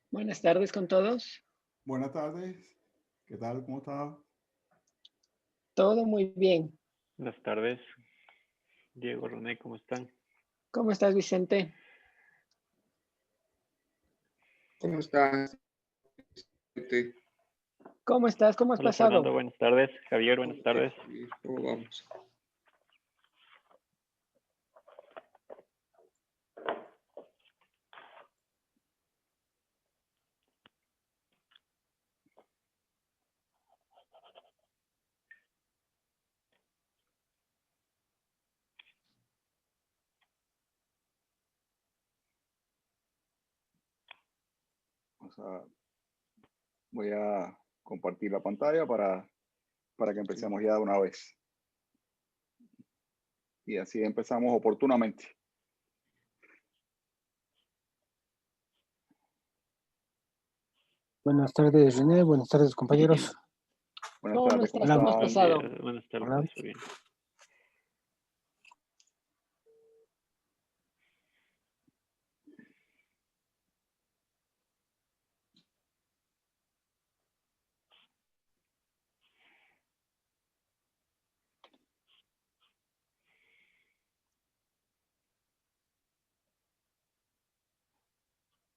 Buenas tardes con todos. Buenas tardes. ¿Qué tal? ¿Cómo está? Todo muy bien. Buenas tardes, Diego, René, ¿cómo están? ¿Cómo estás, Vicente? ¿Cómo estás? ¿Cómo estás? ¿Cómo has Hola Fernando, pasado? buenas tardes. Javier, buenas tardes. ¿Cómo vamos? O sea, voy a compartir la pantalla para que empecemos ya de una vez. Y así empezamos oportunamente. Buenas tardes, René. Buenas tardes, compañeros. Buenas ¿Cómo tardes, ¿cómo estás? Hola. ¿Cómo has están? pasado? Buenas tardes, Hola. muy bien.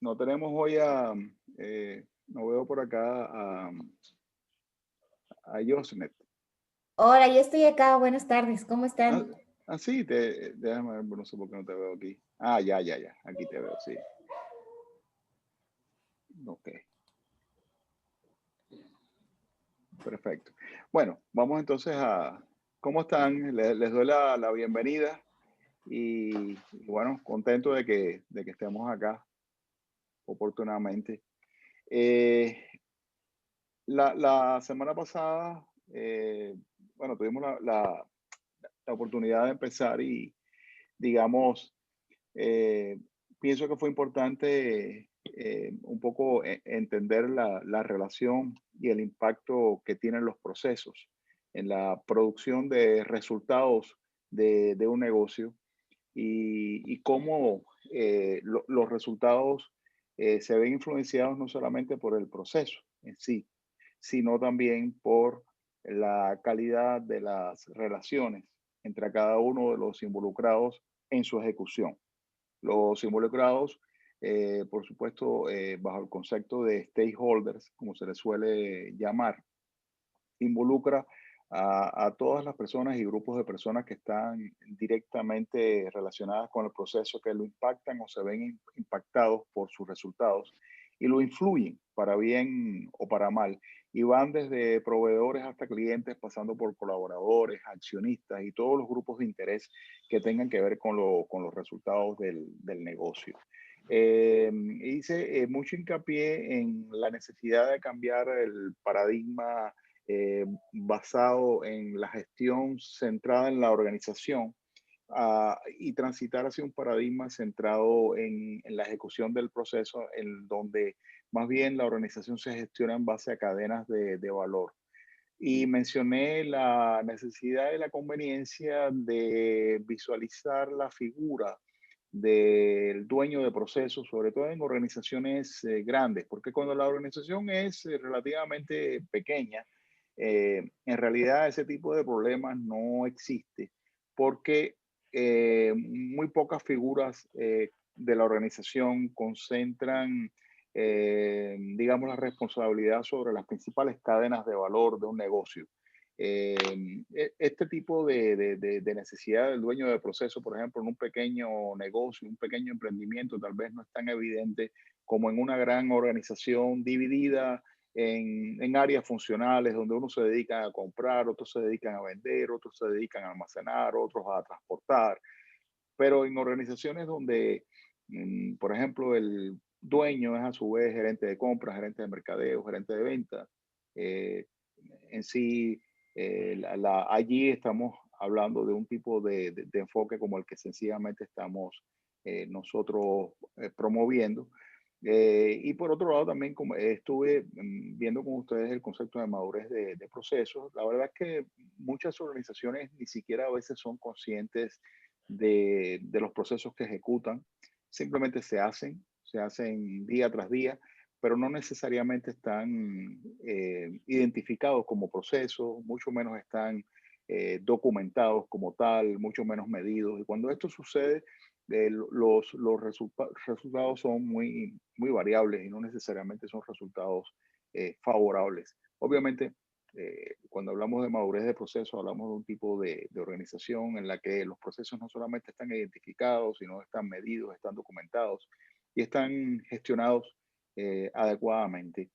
No tenemos hoy no veo por acá a Josnet. Hola, yo estoy acá. Buenas tardes, ¿cómo Ah, están? sí, déjame ver, no sé por qué no te veo aquí. Ya, aquí te veo, sí. Ok, perfecto. Bueno, vamos entonces ¿cómo están? Les doy la bienvenida. Y bueno, contento de que estemos acá oportunamente. Eh, la semana pasada, bueno, tuvimos la oportunidad de empezar y, digamos, eh, pienso que fue importante un poco entender la relación y el impacto que tienen los procesos en la producción de resultados de un negocio y cómo los resultados se ven influenciados no solamente por el proceso en sí, sino también por la calidad de las relaciones entre cada uno de los involucrados en su ejecución. Los involucrados, por supuesto, bajo el concepto de stakeholders, como se les suele llamar, involucra a todas las personas y grupos de personas que están directamente relacionadas con el proceso, que lo impactan o se ven impactados por sus resultados y lo influyen para bien o para mal. Y van desde proveedores hasta clientes, pasando por colaboradores, accionistas y todos los grupos de interés que tengan que ver con los resultados del negocio. Hice mucho hincapié en la necesidad de cambiar el paradigma basado en la gestión centrada en la organización y transitar hacia un paradigma centrado en la ejecución del proceso, en donde más bien la organización se gestiona en base a cadenas de valor. Y mencioné la necesidad y la conveniencia de visualizar la figura del dueño de procesos, sobre todo en organizaciones grandes, porque cuando la organización es relativamente pequeña, en realidad ese tipo de problemas no existe, porque muy pocas figuras de la organización concentran, digamos, la responsabilidad sobre las principales cadenas de valor de un negocio. Este tipo de necesidad del dueño de proceso, por ejemplo, en un pequeño negocio, un pequeño emprendimiento, tal vez no es tan evidente como en una gran organización dividida en áreas funcionales, donde uno se dedica a comprar, otros se dedican a vender, otros se dedican a almacenar, otros a transportar, pero en organizaciones donde, por ejemplo, el dueño es a su vez gerente de compras, gerente de mercadeo, gerente de venta, eh, en sí, allí estamos hablando de un tipo de enfoque como el que sencillamente estamos nosotros promoviendo. Y por otro lado, también como estuve viendo con ustedes el concepto de madurez de procesos, la verdad es que muchas organizaciones ni siquiera a veces son conscientes de los procesos que ejecutan, simplemente se hacen día tras día, pero no necesariamente están identificados como procesos, mucho menos están documentados como tal, mucho menos medidos. Y cuando esto sucede, los resultados son muy variables y no necesariamente son resultados favorables. Obviamente, cuando hablamos de madurez de proceso, hablamos de un tipo de organización en la que los procesos no solamente están identificados, sino están medidos, están documentados y están gestionados adecuadamente.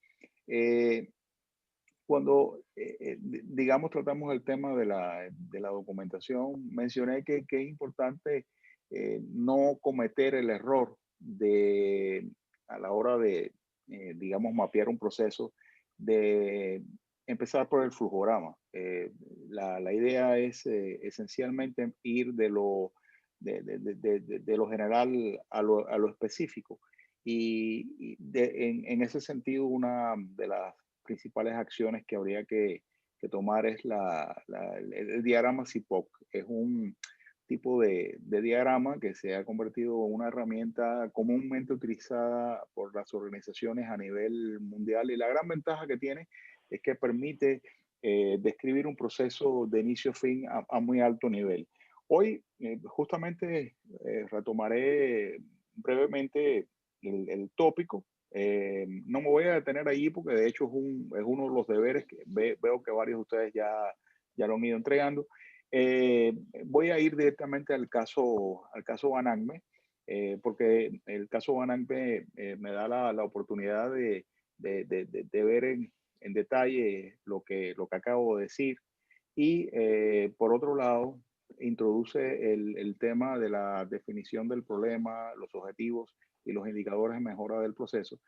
Cuando, digamos, tratamos el tema de la documentación, mencioné que es importante no cometer el error a la hora de, digamos, mapear un proceso, de empezar por el flujograma. La idea es esencialmente ir de lo general a lo específico. En ese sentido, una de las principales acciones que habría que tomar es el diagrama CIPOC. Es un tipo de diagrama que se ha convertido en una herramienta comúnmente utilizada por las organizaciones a nivel mundial, y la gran ventaja que tiene es que permite describir un proceso de inicio a fin a muy alto nivel. Hoy justamente retomaré brevemente el tópico. No me voy a detener ahí porque de hecho es uno de los deberes que veo que varios de ustedes ya lo han ido entregando. Voy a ir directamente al caso Banacme, porque el caso Banacme me da la oportunidad de ver en detalle lo que acabo de decir. Y por otro lado, introduce el tema de la definición del problema, los objetivos y los indicadores de mejora del proceso,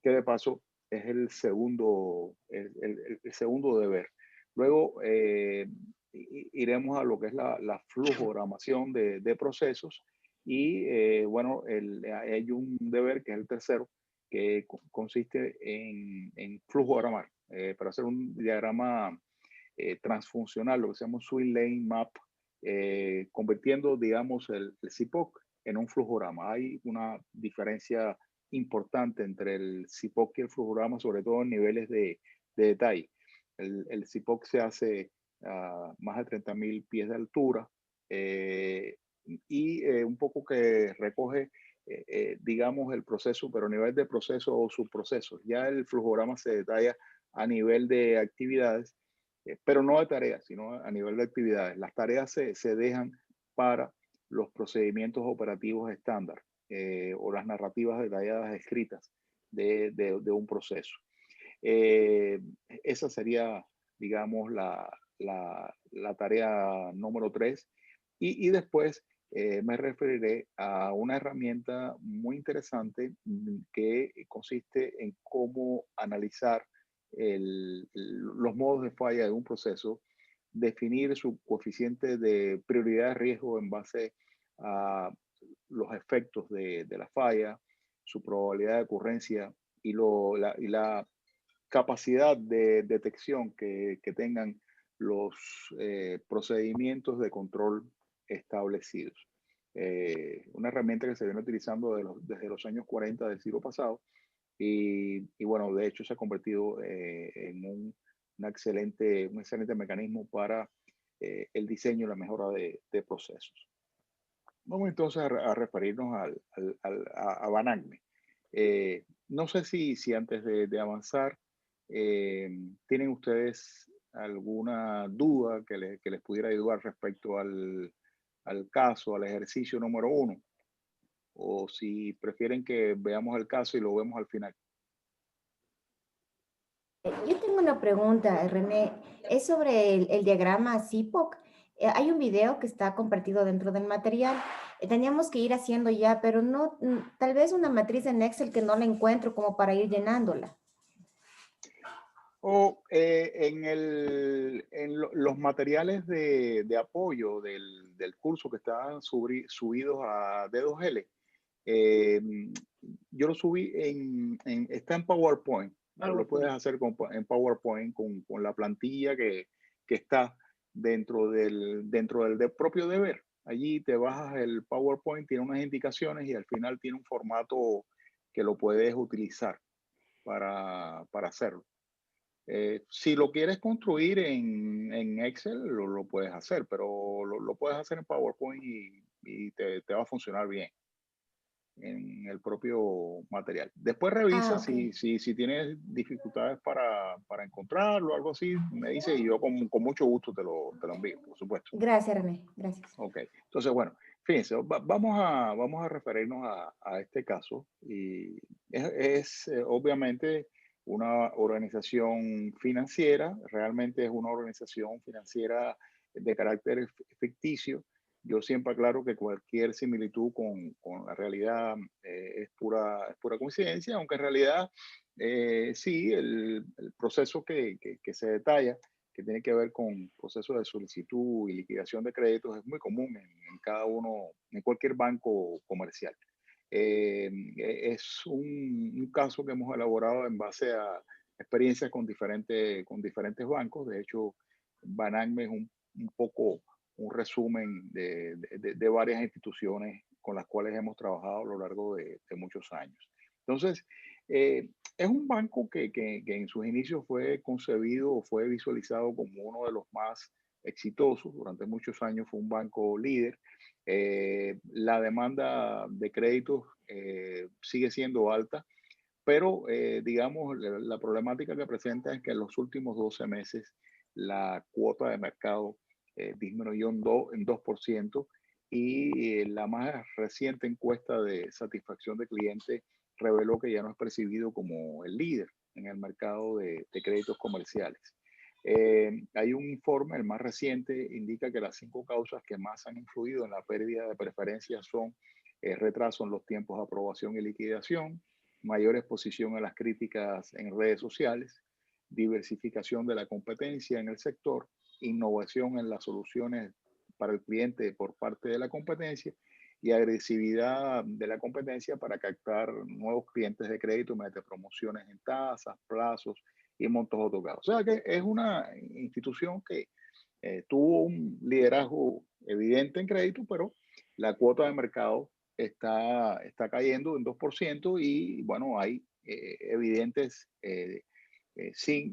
que de paso es el segundo deber. Luego iremos a lo que es la flujogramación de procesos y bueno, hay un deber que es el tercero, que consiste en flujogramar, para hacer un diagrama transfuncional, lo que se llama un swim lane map, convirtiendo, digamos, el CIPOC en un flujograma. Hay una diferencia importante entre el CIPOC y el flujograma, sobre todo en niveles de detalle. El CIPOC se hace a más de 30,000 pies de altura y un poco que recoge, digamos, el proceso, pero a nivel de proceso o subprocesos. Ya el flujograma se detalla a nivel de actividades, pero no de tareas, sino a nivel de actividades. Las tareas se dejan para los procedimientos operativos estándar o las narrativas detalladas escritas de un proceso. Esa sería, digamos, la tarea número 3. Y después me referiré a una herramienta muy interesante que consiste en cómo analizar los modos de falla de un proceso, definir su coeficiente de prioridad de riesgo en base a los efectos de la falla, su probabilidad de ocurrencia y la capacidad de detección que tengan los procedimientos de control establecidos. Una herramienta que se viene utilizando desde los años 40 del siglo pasado y bueno, de hecho se ha convertido en un excelente mecanismo para el diseño y la mejora de procesos. Vamos entonces a referirnos a Banacme. No sé si antes de avanzar tienen ustedes alguna duda que les pudiera ayudar respecto al caso, al ejercicio número 1, o si prefieren que veamos el caso y lo vemos al final. Yo tengo una pregunta, René. Es sobre el diagrama CIPOC. Hay un video que está compartido dentro del material. Teníamos que ir haciendo ya, pero no, tal vez una matriz en Excel que no la encuentro como para ir llenándola. O los materiales de apoyo del curso que estaban subidos a D2L, yo lo subí está en PowerPoint. Lo puedes hacer en PowerPoint con la plantilla que está dentro del propio deber. Allí te bajas el PowerPoint, tiene unas indicaciones y al final tiene un formato que lo puedes utilizar. para hacerlo. Si lo quieres construir en Excel, lo puedes hacer, pero lo puedes hacer en PowerPoint y te va a funcionar bien en el propio material. Después revisa Ok. si tienes dificultades para encontrarlo o algo así, me dice y yo con mucho gusto te lo envío, por supuesto. Gracias, René. Gracias. Ok, entonces bueno, fíjense, vamos a referirnos a este caso y obviamente una organización financiera, realmente es una organización financiera de carácter ficticio. Yo siempre aclaro que cualquier similitud con la realidad es pura coincidencia, aunque en realidad sí, el proceso que se detalla que tiene que ver con procesos de solicitud y liquidación de créditos es muy común en cada uno, en cualquier banco comercial. Es un caso que hemos elaborado en base a experiencias con diferentes bancos. De hecho, Banagme es un poco un resumen de varias instituciones con las cuales hemos trabajado a lo largo de muchos años. Entonces, es un banco que en sus inicios fue concebido o fue visualizado como uno de los más exitosos. Durante muchos años fue un banco líder. La demanda de créditos sigue siendo alta, pero digamos, la problemática que presenta es que en los últimos 12 meses la cuota de mercado disminuyó en 2% y la más reciente encuesta de satisfacción de clientes reveló que ya no es percibido como el líder en el mercado de créditos comerciales. Hay un informe, el más reciente, indica que las 5 causas que más han influido en la pérdida de preferencias son retraso en los tiempos de aprobación y liquidación, mayor exposición a las críticas en redes sociales, diversificación de la competencia en el sector, innovación en las soluciones para el cliente por parte de la competencia y agresividad de la competencia para captar nuevos clientes de crédito mediante promociones en tasas, plazos y montos otorgados. O sea que es una institución que tuvo un liderazgo evidente en crédito, pero la cuota de mercado está cayendo en 2% y bueno, hay evidentes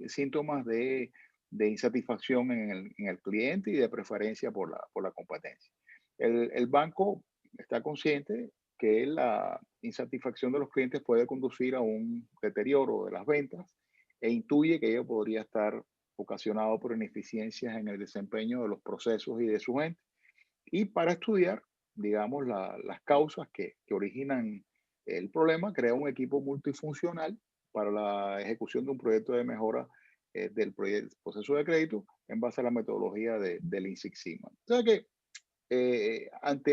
síntomas de insatisfacción en el cliente y de preferencia por la competencia. El banco está consciente que la insatisfacción de los clientes puede conducir a un deterioro de las ventas e intuye que ello podría estar ocasionado por ineficiencias en el desempeño de los procesos y de su gente. Y para estudiar, digamos, las causas que originan el problema, crea un equipo multifuncional para la ejecución de un proyecto de mejora del proceso de crédito en base a la metodología del Lean Six Sigma. O sea que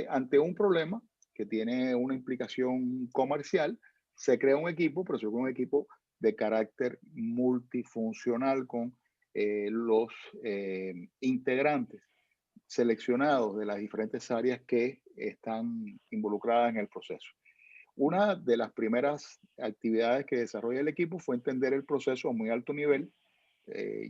ante un problema que tiene una implicación comercial, se crea un equipo, pero es un equipo de carácter multifuncional con los integrantes seleccionados de las diferentes áreas que están involucradas en el proceso. Una de las primeras actividades que desarrolla el equipo fue entender el proceso a muy alto nivel.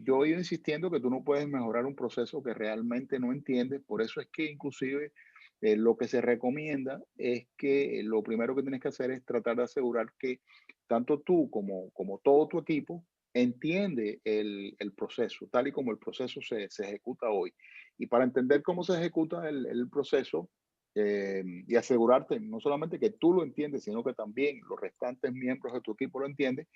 Yo he ido insistiendo que tú no puedes mejorar un proceso que realmente no entiendes, por eso es que inclusive lo que se recomienda es que lo primero que tienes que hacer es tratar de asegurar que tanto tú como todo tu equipo entiende el proceso, tal y como el proceso se ejecuta hoy. Y para entender cómo se ejecuta el proceso y asegurarte no solamente que tú lo entiendes, sino que también los restantes miembros de tu equipo lo entienden,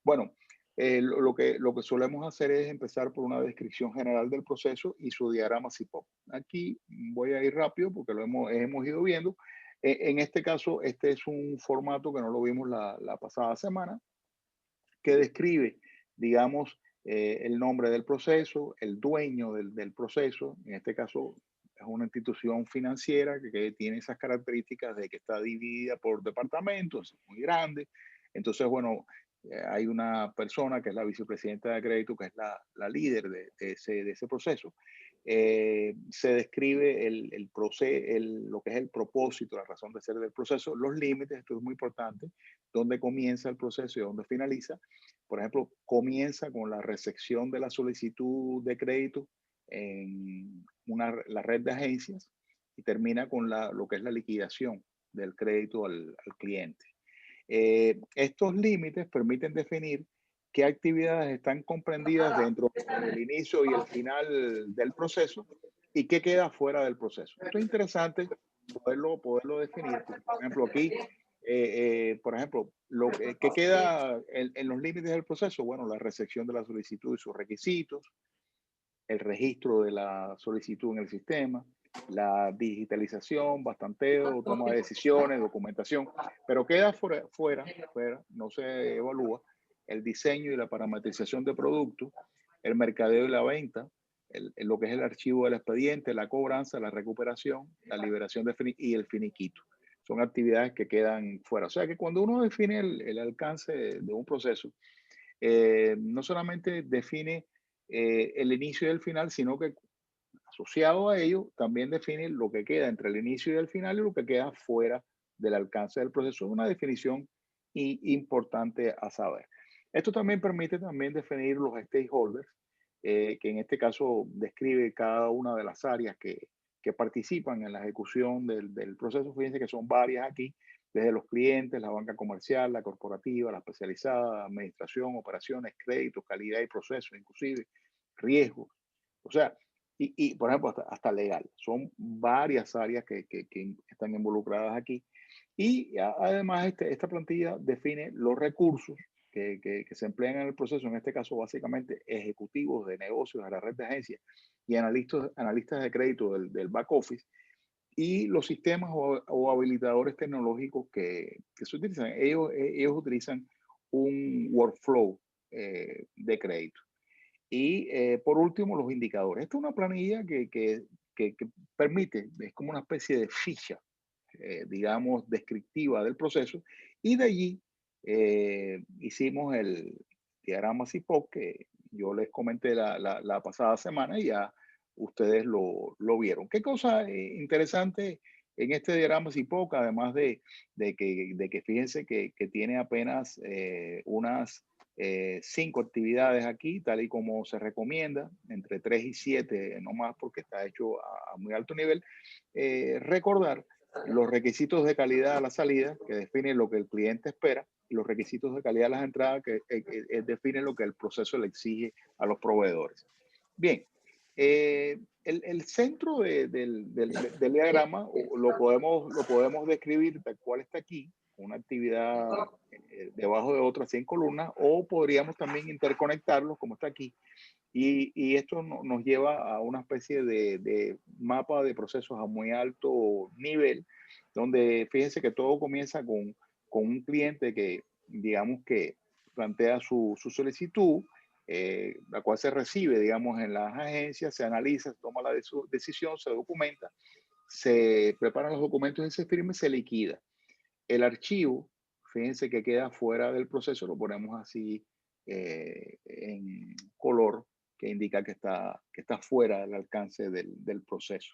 bueno, lo que solemos hacer es empezar por una descripción general del proceso y su diagrama CIPOC. Aquí voy a ir rápido porque hemos ido viendo. En este caso, este es un formato que no lo vimos la pasada semana, que describe, digamos, el nombre del proceso, el dueño del proceso, en este caso es una institución financiera que tiene esas características de que está dividida por departamentos, es muy grande. Entonces, bueno, hay una persona que es la vicepresidenta de crédito, que es la líder de ese proceso. Se describe lo que es el propósito, la razón de ser del proceso, los límites, esto es muy importante, dónde comienza el proceso y dónde finaliza. Por ejemplo, comienza con la recepción de la solicitud de crédito en la red de agencias y termina con lo que es la liquidación del crédito al cliente. Estos límites permiten definir qué actividades están comprendidas dentro del inicio y el final del proceso y qué queda fuera del proceso. Esto es interesante poderlo definir. Porque, por ejemplo, aquí, por ejemplo, ¿qué queda en los límites del proceso? Bueno, la recepción de la solicitud y sus requisitos, el registro de la solicitud en el sistema, la digitalización, bastanteo, toma de decisiones, documentación, pero queda fuera, no se evalúa el diseño y la parametrización de productos, el mercadeo y la venta, lo que es el archivo del expediente, la cobranza, la recuperación, la liberación y el finiquito. Son actividades que quedan fuera. O sea que cuando uno define el alcance de un proceso, no solamente define el inicio y el final, sino que asociado a ello también define lo que queda entre el inicio y el final y lo que queda fuera del alcance del proceso. Es una definición importante a saber. Esto también permite también definir los stakeholders, que en este caso describe cada una de las áreas que participan en la ejecución del proceso. Fíjense que son varias aquí, desde los clientes, la banca comercial, la corporativa, la especializada, administración, operaciones, créditos, calidad y procesos, inclusive riesgos. O sea, por ejemplo, hasta legal. Son varias áreas que están involucradas aquí. Y además esta plantilla define los recursos que se emplean en el proceso, en este caso básicamente ejecutivos de negocios de la red de agencias y analistas de crédito del back office, y los sistemas o habilitadores tecnológicos que se utilizan. Ellos utilizan un workflow de crédito. Y por último, los indicadores. Esta es una planilla que permite, es como una especie de ficha, digamos, descriptiva del proceso. Y de allí hicimos el diagrama CIPOC que yo les comenté la pasada semana y ya ustedes lo vieron. ¿Qué cosa interesante en este diagrama CIPOC? Además de que fíjense que tiene apenas unas 5 actividades aquí, tal y como se recomienda, entre 3 y 7, no más porque está hecho a muy alto nivel. Recordar los requisitos de calidad a la salida, que definen lo que el cliente espera, y los requisitos de calidad a las entradas, que definen lo que el proceso le exige a los proveedores. Bien, el centro del diagrama lo podemos describir tal cual está aquí, una actividad debajo de otras 100 columnas, o podríamos también interconectarlos como está aquí, y esto nos lleva a una especie de mapa de procesos a muy alto nivel, donde fíjense que todo comienza con un cliente que, digamos, que plantea su solicitud, la cual se recibe, digamos, en las agencias, se analiza, se toma la decisión, se documenta, se preparan los documentos y se firma y se liquida. El archivo, fíjense que queda fuera del proceso, lo ponemos así en color, que indica que está fuera del alcance del proceso.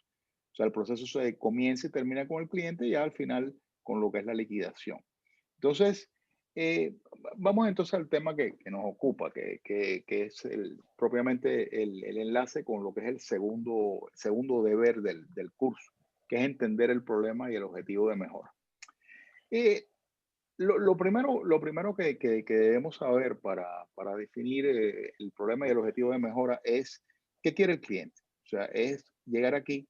O sea, el proceso se comienza y termina con el cliente y ya al final con lo que es la liquidación. Entonces, vamos entonces al tema que nos ocupa, que es propiamente el enlace con lo que es el segundo deber del curso, que es entender el problema y el objetivo de mejora. Lo primero que debemos saber para definir el problema y el objetivo de mejora es qué quiere el cliente. O sea, es llegar aquí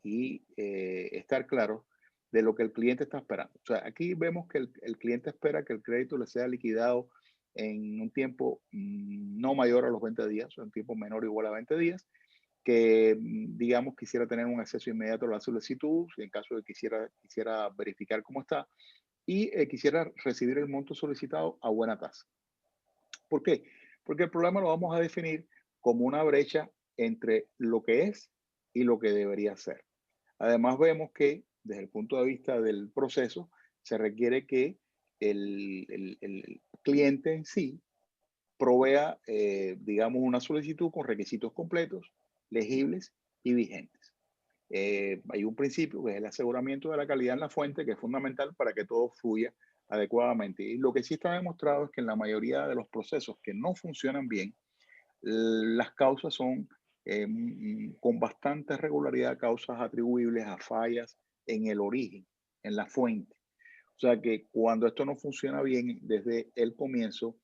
y estar claro de lo que el cliente está esperando. O sea, aquí vemos que el cliente espera que el crédito le sea liquidado en un tiempo no mayor a los 20 días, o sea, un tiempo menor o igual a 20 días, que digamos quisiera tener un acceso inmediato a la solicitud, en caso de quisiera verificar cómo está, y quisiera recibir el monto solicitado a buena tasa. ¿Por qué? Porque el problema lo vamos a definir como una brecha entre lo que es y lo que debería ser. Además, vemos que desde el punto de vista del proceso, se requiere que el cliente en sí provea, digamos, una solicitud con requisitos completos, legibles y vigentes. Hay un principio que es el aseguramiento de la calidad en la fuente, que es fundamental para que todo fluya adecuadamente. Y lo que sí está demostrado es que en la mayoría de los procesos que no funcionan bien, las causas son con bastante regularidad causas atribuibles a fallas en el origen, en la fuente. O sea que cuando esto no funciona bien desde el comienzo,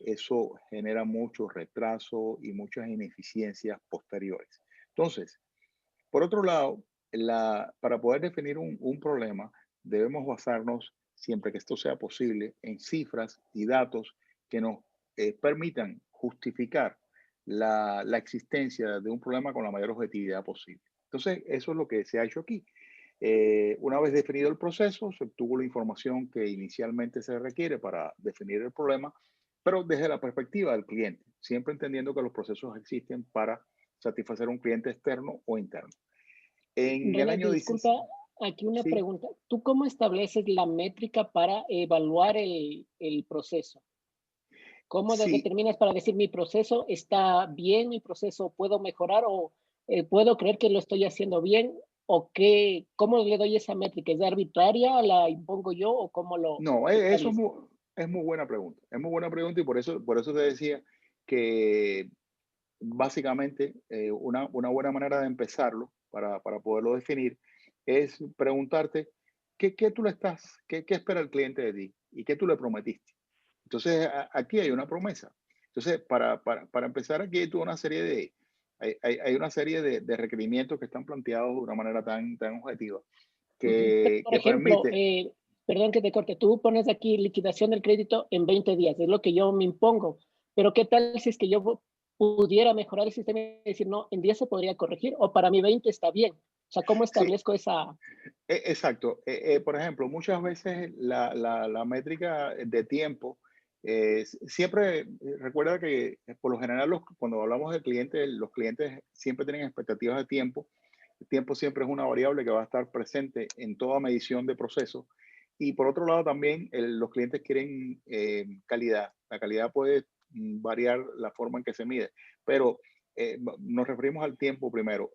eso genera mucho retraso y muchas ineficiencias posteriores. Entonces, por otro lado, para poder definir un problema, debemos basarnos, siempre que esto sea posible, en cifras y datos que nos permitan justificar la existencia de un problema con la mayor objetividad posible. Entonces, eso es lo que se ha hecho aquí. Una vez definido el proceso, se obtuvo la información que inicialmente se requiere para definir el problema, pero desde la perspectiva del cliente, siempre entendiendo que los procesos existen para satisfacer un cliente externo o interno. En el René, año disculpa, 16, aquí una sí, pregunta. ¿Tú cómo estableces la métrica para evaluar el proceso? ¿Cómo lo sí, determinas para decir mi proceso está bien, mi proceso puedo mejorar o puedo creer que lo estoy haciendo bien? ¿O qué, cómo le doy esa métrica? ¿Es arbitraria? ¿La impongo yo o cómo lo no, eso establezco? es muy buena pregunta. Es muy buena pregunta y por eso te decía que básicamente una buena manera de empezarlo para poderlo definir es preguntarte qué tú le estás, qué espera el cliente de ti y qué tú le prometiste. Entonces, aquí hay una promesa. Entonces, para empezar, aquí hay toda una serie hay una serie de requerimientos que están planteados de una manera tan objetiva Ujú. Pero, por que ejemplo, permite, perdón que te corte, tú pones aquí liquidación del crédito en 20 días, es lo que yo me impongo, pero ¿qué tal si es que yo pudiera mejorar el sistema y decir, no, en 10 se podría corregir o para mí 20 está bien? O sea, ¿cómo sí, establezco esa? exacto. Por ejemplo, muchas veces la métrica de tiempo, siempre recuerda que por lo general cuando hablamos de clientes, los clientes siempre tienen expectativas de tiempo. El tiempo siempre es una variable que va a estar presente en toda medición de procesos. Y por otro lado también los clientes quieren calidad. La calidad puede variar la forma en que se mide, pero nos referimos al tiempo primero.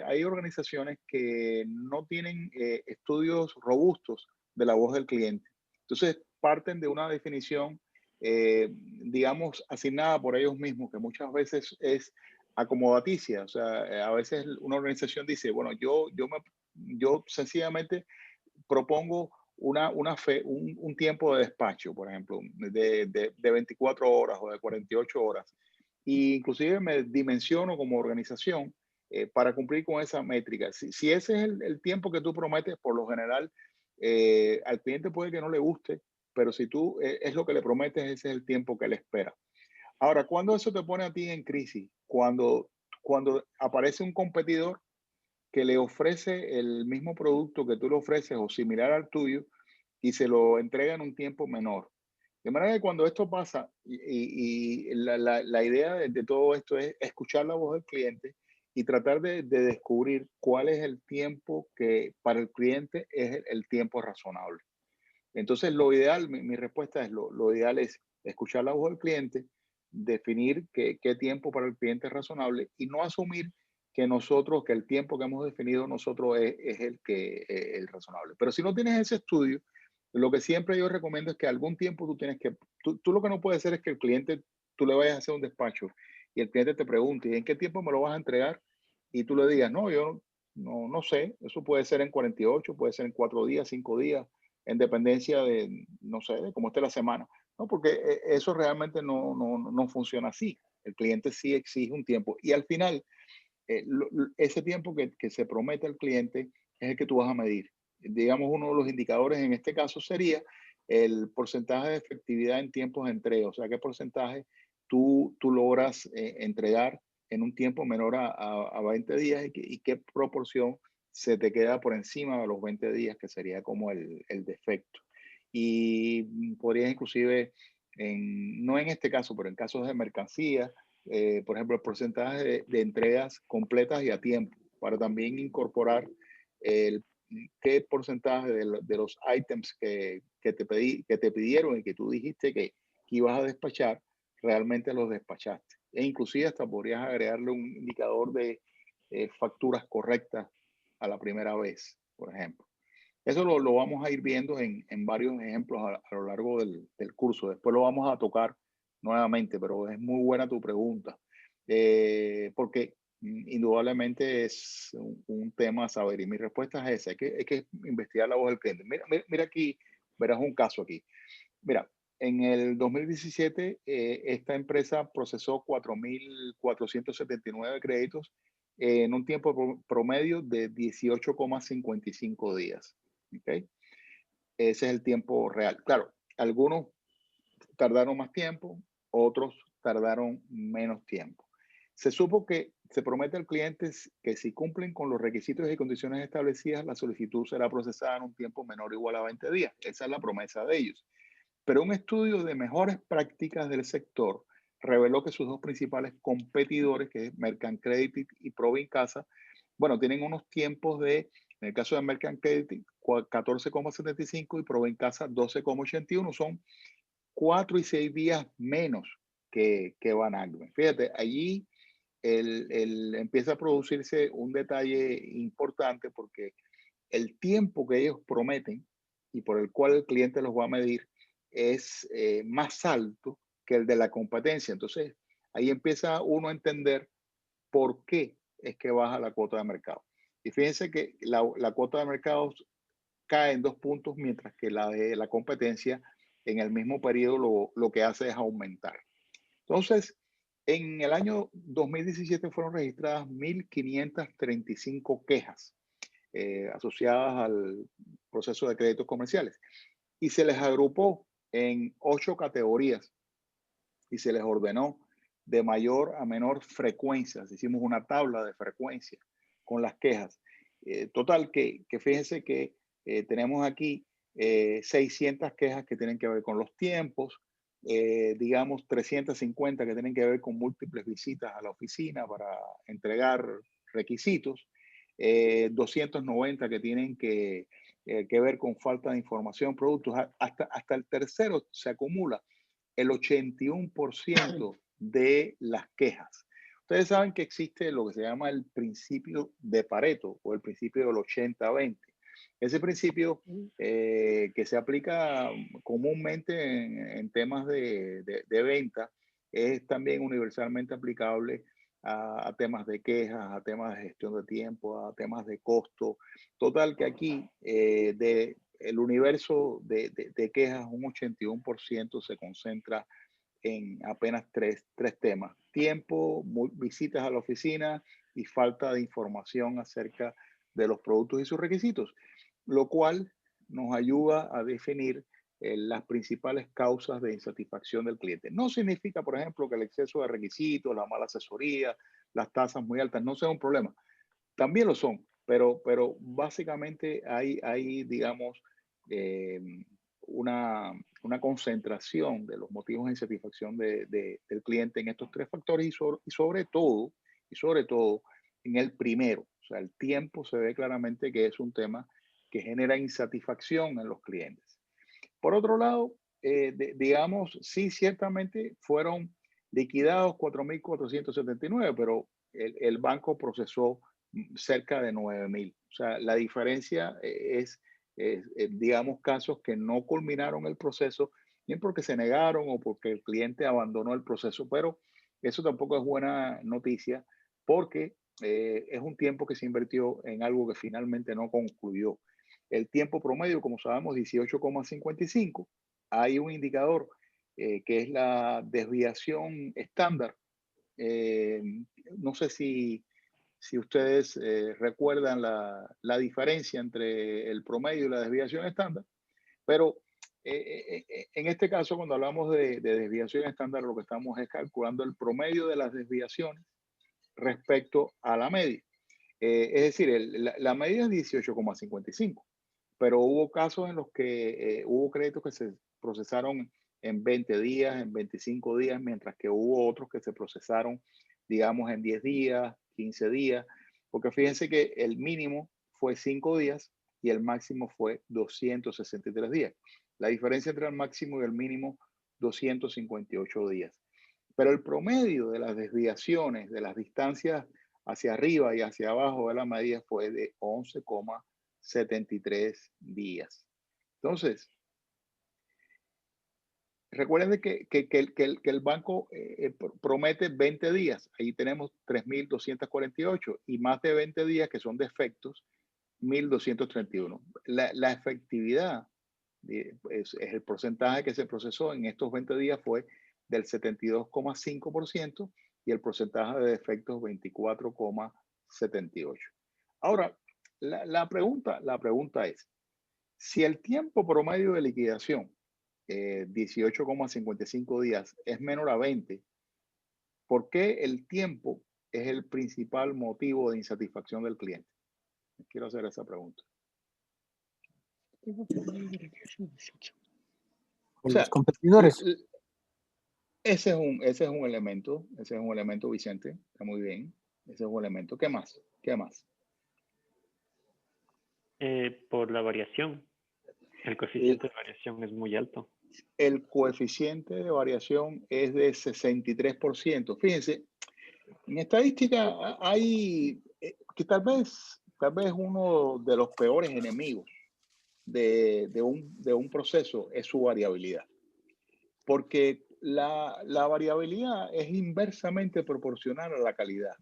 Hay organizaciones que no tienen estudios robustos de la voz del cliente. Entonces, parten de una definición, digamos, asignada por ellos mismos, que muchas veces es acomodaticia. O sea, a veces una organización dice, bueno, yo sencillamente propongo un tiempo de despacho, por ejemplo, de 24 horas o de 48 horas. Y inclusive me dimensiono como organización para cumplir con esa métrica. Si ese es el tiempo que tú prometes, por lo general, al cliente puede que no le guste, pero si tú es lo que le prometes, ese es el tiempo que él espera. Ahora, ¿cuándo eso te pone a ti en crisis? Cuando aparece un competidor que le ofrece el mismo producto que tú le ofreces o similar al tuyo y se lo entrega en un tiempo menor. De manera que cuando esto pasa, y la idea de todo esto es escuchar la voz del cliente y tratar de descubrir cuál es el tiempo que para el cliente es el tiempo razonable. Entonces, lo ideal, mi respuesta es, lo ideal es escuchar la voz del cliente, definir qué tiempo para el cliente es razonable y no asumir que el tiempo que hemos definido nosotros es el razonable. Pero si no tienes ese estudio, lo que siempre yo recomiendo es que algún tiempo tú lo que no puedes hacer es que el cliente, tú le vayas a hacer un despacho y el cliente te pregunte, ¿y en qué tiempo me lo vas a entregar? Y tú le digas, no, yo no sé, eso puede ser en 48, puede ser en 4 días, 5 días, en dependencia de, no sé, de cómo esté la semana. No, porque eso realmente no funciona así. El cliente sí exige un tiempo y al final ese tiempo que se promete al cliente es el que tú vas a medir. Digamos, uno de los indicadores en este caso sería el porcentaje de efectividad en tiempos de entrega, o sea, qué porcentaje tú logras entregar en un tiempo menor a 20 días y qué proporción se te queda por encima de los 20 días, que sería como el defecto. Y podrías inclusive, no en este caso, pero en casos de mercancía, por ejemplo, el porcentaje de entregas completas y a tiempo, para también incorporar el, qué porcentaje de los ítems que te pidieron y que tú dijiste que ibas a despachar, realmente los despachaste. E inclusive hasta podrías agregarle un indicador de facturas correctas a la primera vez, por ejemplo. Eso lo vamos a ir viendo en varios ejemplos a lo largo del curso. Después lo vamos a tocar nuevamente, pero es muy buena tu pregunta, porque indudablemente es un tema a saber y mi respuesta es esa, hay que investigar la voz del cliente. Mira aquí Verás un caso aquí. Mira, en el 2017, esta empresa procesó 4.479 créditos en un tiempo promedio de 18,55 días. ¿Okay? Ese es el tiempo real. Claro, algunos tardaron más tiempo, otros tardaron menos tiempo. Se supo que se promete al cliente que si cumplen con los requisitos y condiciones establecidas, la solicitud será procesada en un tiempo menor o igual a 20 días. Esa es la promesa de ellos. Pero un estudio de mejores prácticas del sector reveló que sus dos principales competidores, que es Mercant Credit y Provincasa, bueno, tienen unos tiempos de, en el caso de Mercant Credit, 14,75 y Provincasa 12,81. Son 4 y 6 días menos que Van Agmen. Fíjate, allí empieza a producirse un detalle importante porque el tiempo que ellos prometen y por el cual el cliente los va a medir es más alto que el de la competencia. Entonces, ahí empieza uno a entender por qué es que baja la cuota de mercado. Y fíjense que la cuota de mercado cae en 2 puntos, mientras que la de la competencia en el mismo periodo lo que hace es aumentar. Entonces, en el año 2017 fueron registradas 1.535 quejas asociadas al proceso de créditos comerciales y se les agrupó en 8 categorías y se les ordenó de mayor a menor frecuencia. Hicimos una tabla de frecuencia con las quejas. Total, que fíjense que tenemos aquí 600 quejas que tienen que ver con los tiempos, digamos 350 que tienen que ver con múltiples visitas a la oficina para entregar requisitos, 290 que tienen que ver con falta de información, productos, hasta el tercero se acumula el 81% de las quejas. Ustedes saben que existe lo que se llama el principio de Pareto o el principio del 80-20. Ese principio que se aplica comúnmente en temas de venta es también universalmente aplicable a temas de quejas, a temas de gestión de tiempo, a temas de costo. Total que aquí el universo de quejas, un 81% se concentra en apenas tres temas: tiempo, visitas a la oficina y falta de información acerca de los productos y sus requisitos, lo cual nos ayuda a definir las principales causas de insatisfacción del cliente. No significa, por ejemplo, que el exceso de requisitos, la mala asesoría, las tasas muy altas no sea un problema. También lo son, pero básicamente hay digamos, una concentración de los motivos de insatisfacción del cliente en estos 3 factores y sobre todo en el primero. O sea, el tiempo se ve claramente que es un tema que genera insatisfacción en los clientes. Por otro lado, digamos, sí, ciertamente fueron liquidados 4.479, pero el banco procesó cerca de 9.000. O sea, la diferencia es, digamos, casos que no culminaron el proceso, bien porque se negaron o porque el cliente abandonó el proceso, pero eso tampoco es buena noticia porque es un tiempo que se invirtió en algo que finalmente no concluyó. El tiempo promedio, como sabemos, 18,55. Hay un indicador que es la desviación estándar. No sé si ustedes recuerdan la diferencia entre el promedio y la desviación estándar, pero en este caso, cuando hablamos de desviación estándar, lo que estamos es calculando el promedio de las desviaciones respecto a la media. Es decir, la media es 18,55, pero hubo casos en los que hubo créditos que se procesaron en 20 días, en 25 días, mientras que hubo otros que se procesaron, digamos, en 10 días, 15 días, porque fíjense que el mínimo fue 5 días y el máximo fue 263 días. La diferencia entre el máximo y el mínimo, 258 días. Pero el promedio de las desviaciones, de las distancias hacia arriba y hacia abajo de la medida fue de 11,73 días. Entonces, recuerden que el banco promete 20 días. Ahí tenemos 3.248 y más de 20 días que son defectos, 1.231. La efectividad Es el porcentaje que se procesó en estos 20 días fue del 72,5% y el porcentaje de defectos 24,78%. Ahora, la pregunta es, si el tiempo promedio de liquidación, 18,55 días, es menor a 20, ¿por qué el tiempo es el principal motivo de insatisfacción del cliente? Quiero hacer esa pregunta. O sea, Los competidores. ese es un elemento, Vicente, está muy bien. Ese es un elemento. ¿Qué más? ¿Qué más? Por la variación. El coeficiente de variación es muy alto. El coeficiente de variación es de 63%. Fíjense, en estadística hay que tal vez uno de los peores enemigos de un proceso es su variabilidad. Porque la variabilidad es inversamente proporcional a la calidad.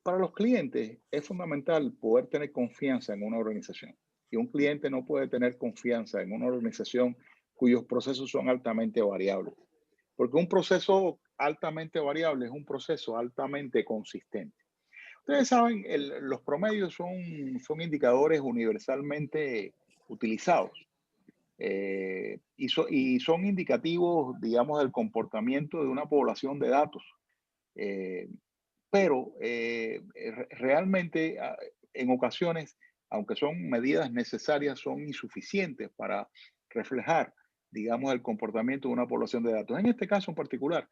Para los clientes es fundamental poder tener confianza en una organización. Y un cliente no puede tener confianza en una organización cuyos procesos son altamente variables. Porque un proceso altamente variable es un proceso altamente consistente. Ustedes saben, los promedios son indicadores universalmente utilizados. Y son indicativos, digamos, del comportamiento de una población de datos. Pero realmente en ocasiones, aunque son medidas necesarias, son insuficientes para reflejar, digamos, el comportamiento de una población de datos. En este caso en particular,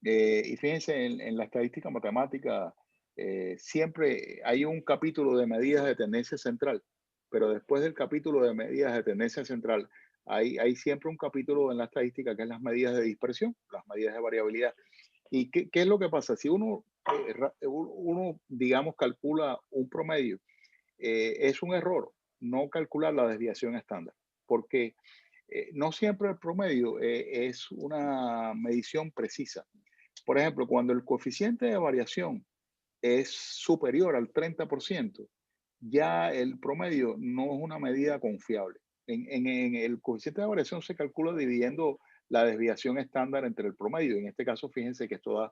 y fíjense en la estadística matemática, siempre hay un capítulo de medidas de tendencia central, pero después del capítulo de medidas de tendencia central, hay siempre un capítulo en la estadística que es las medidas de dispersión, las medidas de variabilidad. ¿Y qué es lo que pasa? Si uno, digamos, calcula un promedio, es un error no calcular la desviación estándar, porque no siempre el promedio es una medición precisa. Por ejemplo, cuando el coeficiente de variación es superior al 30%, ya el promedio no es una medida confiable. En el coeficiente de variación se calcula dividiendo la desviación estándar entre el promedio. En este caso, fíjense que esto da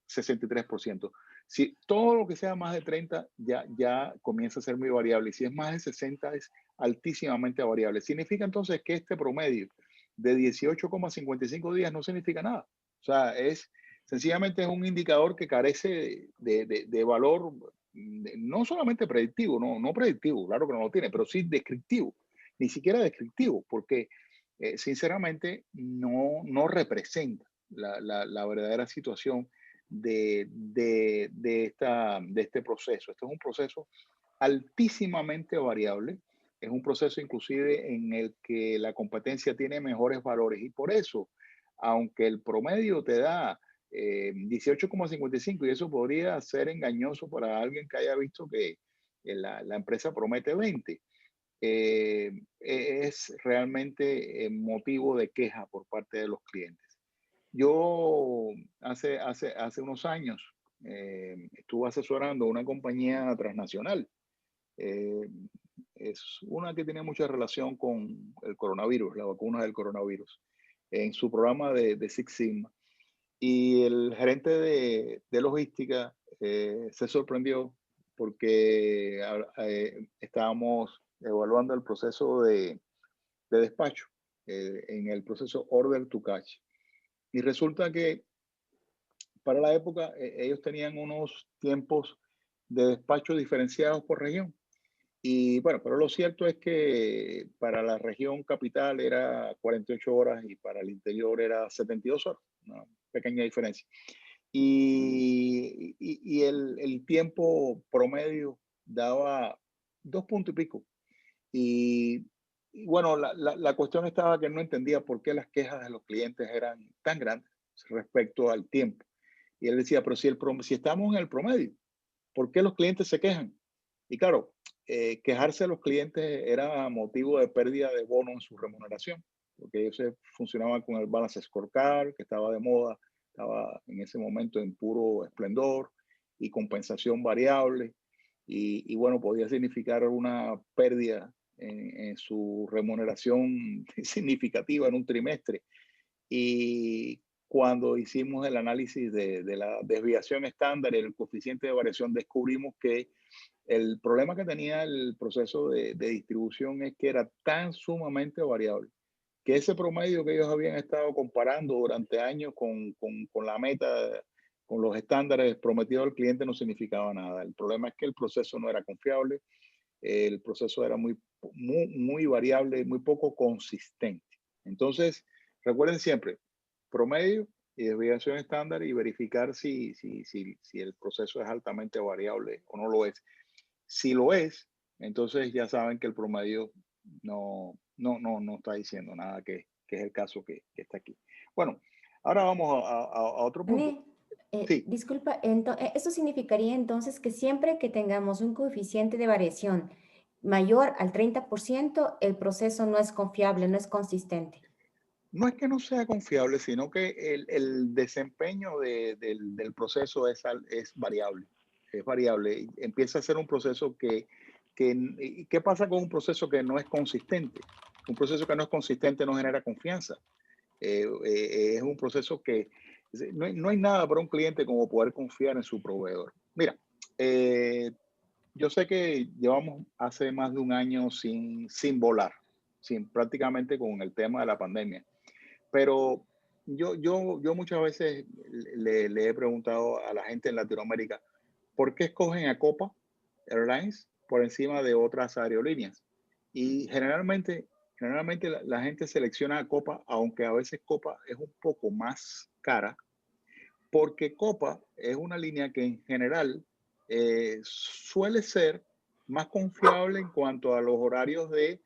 63%. Si todo lo que sea más de 30 ya comienza a ser muy variable. Y si es más de 60 es altísimamente variable. Significa entonces que este promedio de 18,55 días no significa nada. O sea, sencillamente es un indicador que carece de valor, no solamente predictivo, no predictivo, claro que no lo tiene, pero sí descriptivo. Ni siquiera descriptivo, porque sinceramente no representa la verdadera situación de este proceso. Este es un proceso altísimamente variable, es un proceso inclusive en el que la competencia tiene mejores valores y por eso, aunque el promedio te da 18,55 y eso podría ser engañoso para alguien que haya visto que la empresa promete 20, es realmente motivo de queja por parte de los clientes. Yo hace unos años estuve asesorando a una compañía transnacional. Es una que tiene mucha relación con el coronavirus, la vacuna del coronavirus, en su programa de Six Sigma. Y el gerente de logística se sorprendió porque estábamos evaluando el proceso de despacho, en el proceso Order to Cash. Y resulta que para la época ellos tenían unos tiempos de despacho diferenciados por región. Y bueno, pero lo cierto es que para la región capital era 48 horas y para el interior era 72 horas, una pequeña diferencia. Y el tiempo promedio daba 2 puntos y pico. Y bueno, la cuestión estaba que no entendía por qué las quejas de los clientes eran tan grandes respecto al tiempo. Y él decía, pero si estamos en el promedio, ¿por qué los clientes se quejan? Y claro, quejarse de los clientes era motivo de pérdida de bono en su remuneración, porque ellos funcionaban con el balance scorecard, que estaba de moda, estaba en ese momento en puro esplendor, y compensación variable, y bueno, podía significar una pérdida en su remuneración significativa en un trimestre. Y cuando hicimos el análisis de la desviación estándar y el coeficiente de variación, descubrimos que el problema que tenía el proceso de distribución es que era tan sumamente variable que ese promedio que ellos habían estado comparando durante años con la meta, con los estándares prometidos al cliente, no significaba nada. El problema es que el proceso no era confiable, el proceso era muy variable, muy poco consistente. Entonces, recuerden siempre, promedio y desviación estándar y verificar si el proceso es altamente variable o no lo es. Si lo es, entonces ya saben que el promedio no está diciendo nada, que es el caso que está aquí. Bueno, ahora vamos a otro punto. Sí. Disculpa, ¿eso significaría entonces que siempre que tengamos un coeficiente de variación mayor al 30%, el proceso no es confiable, no es consistente? No es que no sea confiable, sino que el desempeño del proceso es variable. Es variable. Empieza a ser un proceso ¿qué pasa con un proceso que no es consistente? Un proceso que no es consistente no genera confianza. Es un proceso que no hay nada para un cliente como poder confiar en su proveedor. Mira, yo sé que llevamos hace más de un año sin volar, prácticamente con el tema de la pandemia. Pero yo muchas veces le he preguntado a la gente en Latinoamérica, ¿por qué escogen a Copa Airlines por encima de otras aerolíneas? Y generalmente la gente selecciona a Copa, aunque a veces Copa es un poco más cara, porque Copa es una línea que en general suele ser más confiable en cuanto a los horarios de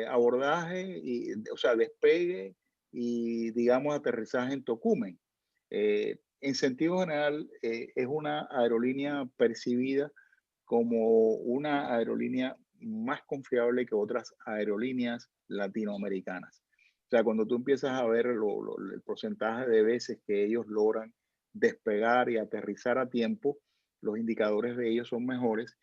abordaje, o sea, despegue y, digamos, aterrizaje en Tocumen. En sentido general, es una aerolínea percibida como una aerolínea más confiable que otras aerolíneas latinoamericanas. O sea, cuando tú empiezas a ver el porcentaje de veces que ellos logran despegar y aterrizar a tiempo, los indicadores de ellos son mejores,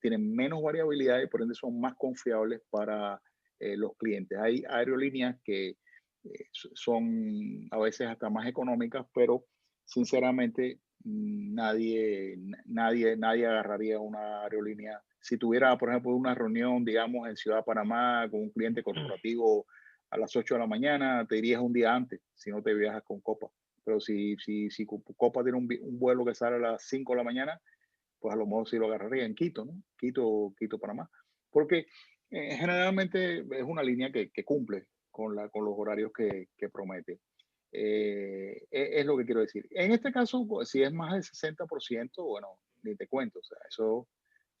tienen menos variabilidad y por ende son más confiables para los clientes. Hay aerolíneas que son a veces hasta más económicas, pero sinceramente nadie agarraría una aerolínea. Si tuviera, por ejemplo, una reunión, digamos, en Ciudad de Panamá con un cliente corporativo a las 8 de la mañana, te irías un día antes si no te viajas con Copa. Pero si Copa tiene un vuelo que sale a las 5 de la mañana, pues a lo mejor sí lo agarraría en Quito, ¿no? Quito, Panamá. Porque generalmente es una línea que cumple con los horarios que promete. Es lo que quiero decir. En este caso, pues, si es más del 60%, bueno, ni te cuento. O sea, eso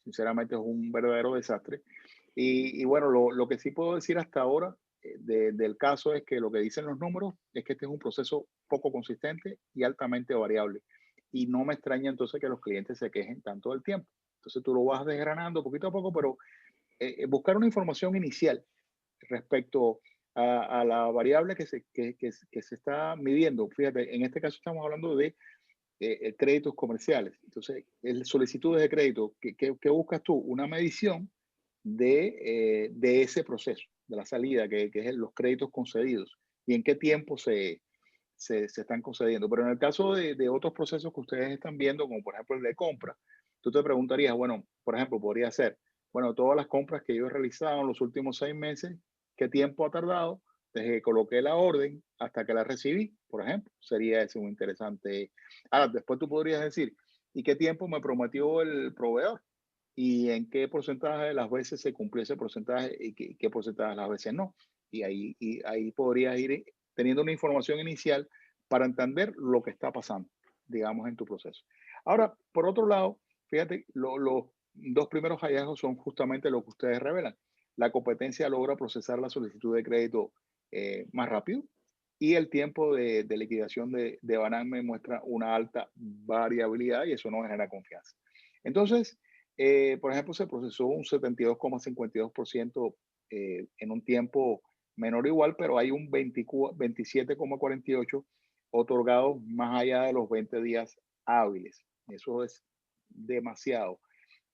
sinceramente es un verdadero desastre. Y bueno, lo que sí puedo decir hasta ahora del caso es que lo que dicen los números es que este es un proceso poco consistente y altamente variable. Y no me extraña entonces que los clientes se quejen tanto del tiempo. Entonces tú lo vas desgranando poquito a poco, pero buscar una información inicial respecto a la variable que se está midiendo. Fíjate, en este caso estamos hablando de créditos comerciales. Entonces, solicitudes de crédito, ¿qué buscas tú? Una medición de ese proceso, de la salida, que es los créditos concedidos y en qué tiempo se están concediendo. Pero en el caso de otros procesos que ustedes están viendo, como por ejemplo el de compra, tú te preguntarías, bueno, por ejemplo, podría ser, bueno, todas las compras que yo he realizado en los últimos 6 meses, ¿qué tiempo ha tardado desde que coloqué la orden hasta que la recibí? Por ejemplo, sería eso muy interesante. Ahora, después tú podrías decir, ¿y qué tiempo me prometió el proveedor? ¿Y en qué porcentaje de las veces se cumplió ese porcentaje y qué porcentaje de las veces no? Y ahí podrías ir teniendo una información inicial para entender lo que está pasando, digamos, en tu proceso. Ahora, por otro lado, fíjate, los dos primeros hallazgos son justamente lo que ustedes revelan. La competencia logra procesar la solicitud de crédito más rápido y el tiempo de liquidación de Baname muestra una alta variabilidad y eso no genera confianza. Entonces, por ejemplo, se procesó un 72,52% en un tiempo menor o igual, pero hay un 27,48% otorgados más allá de los 20 días hábiles. Eso es demasiado.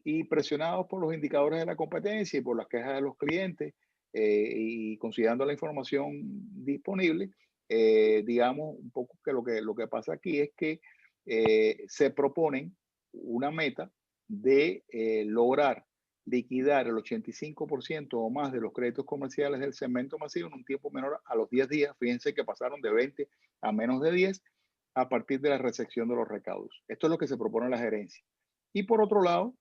y presionados por los indicadores de la competencia y por las quejas de los clientes, y considerando la información disponible, digamos un poco que lo que pasa aquí es que se proponen una meta de lograr liquidar el 85% o más de los créditos comerciales del segmento masivo en un tiempo menor a los 10 días. Fíjense que pasaron de 20 a menos de 10 a partir de la recepción de los recaudos. Esto es lo que se propone la gerencia. Y por otro lado,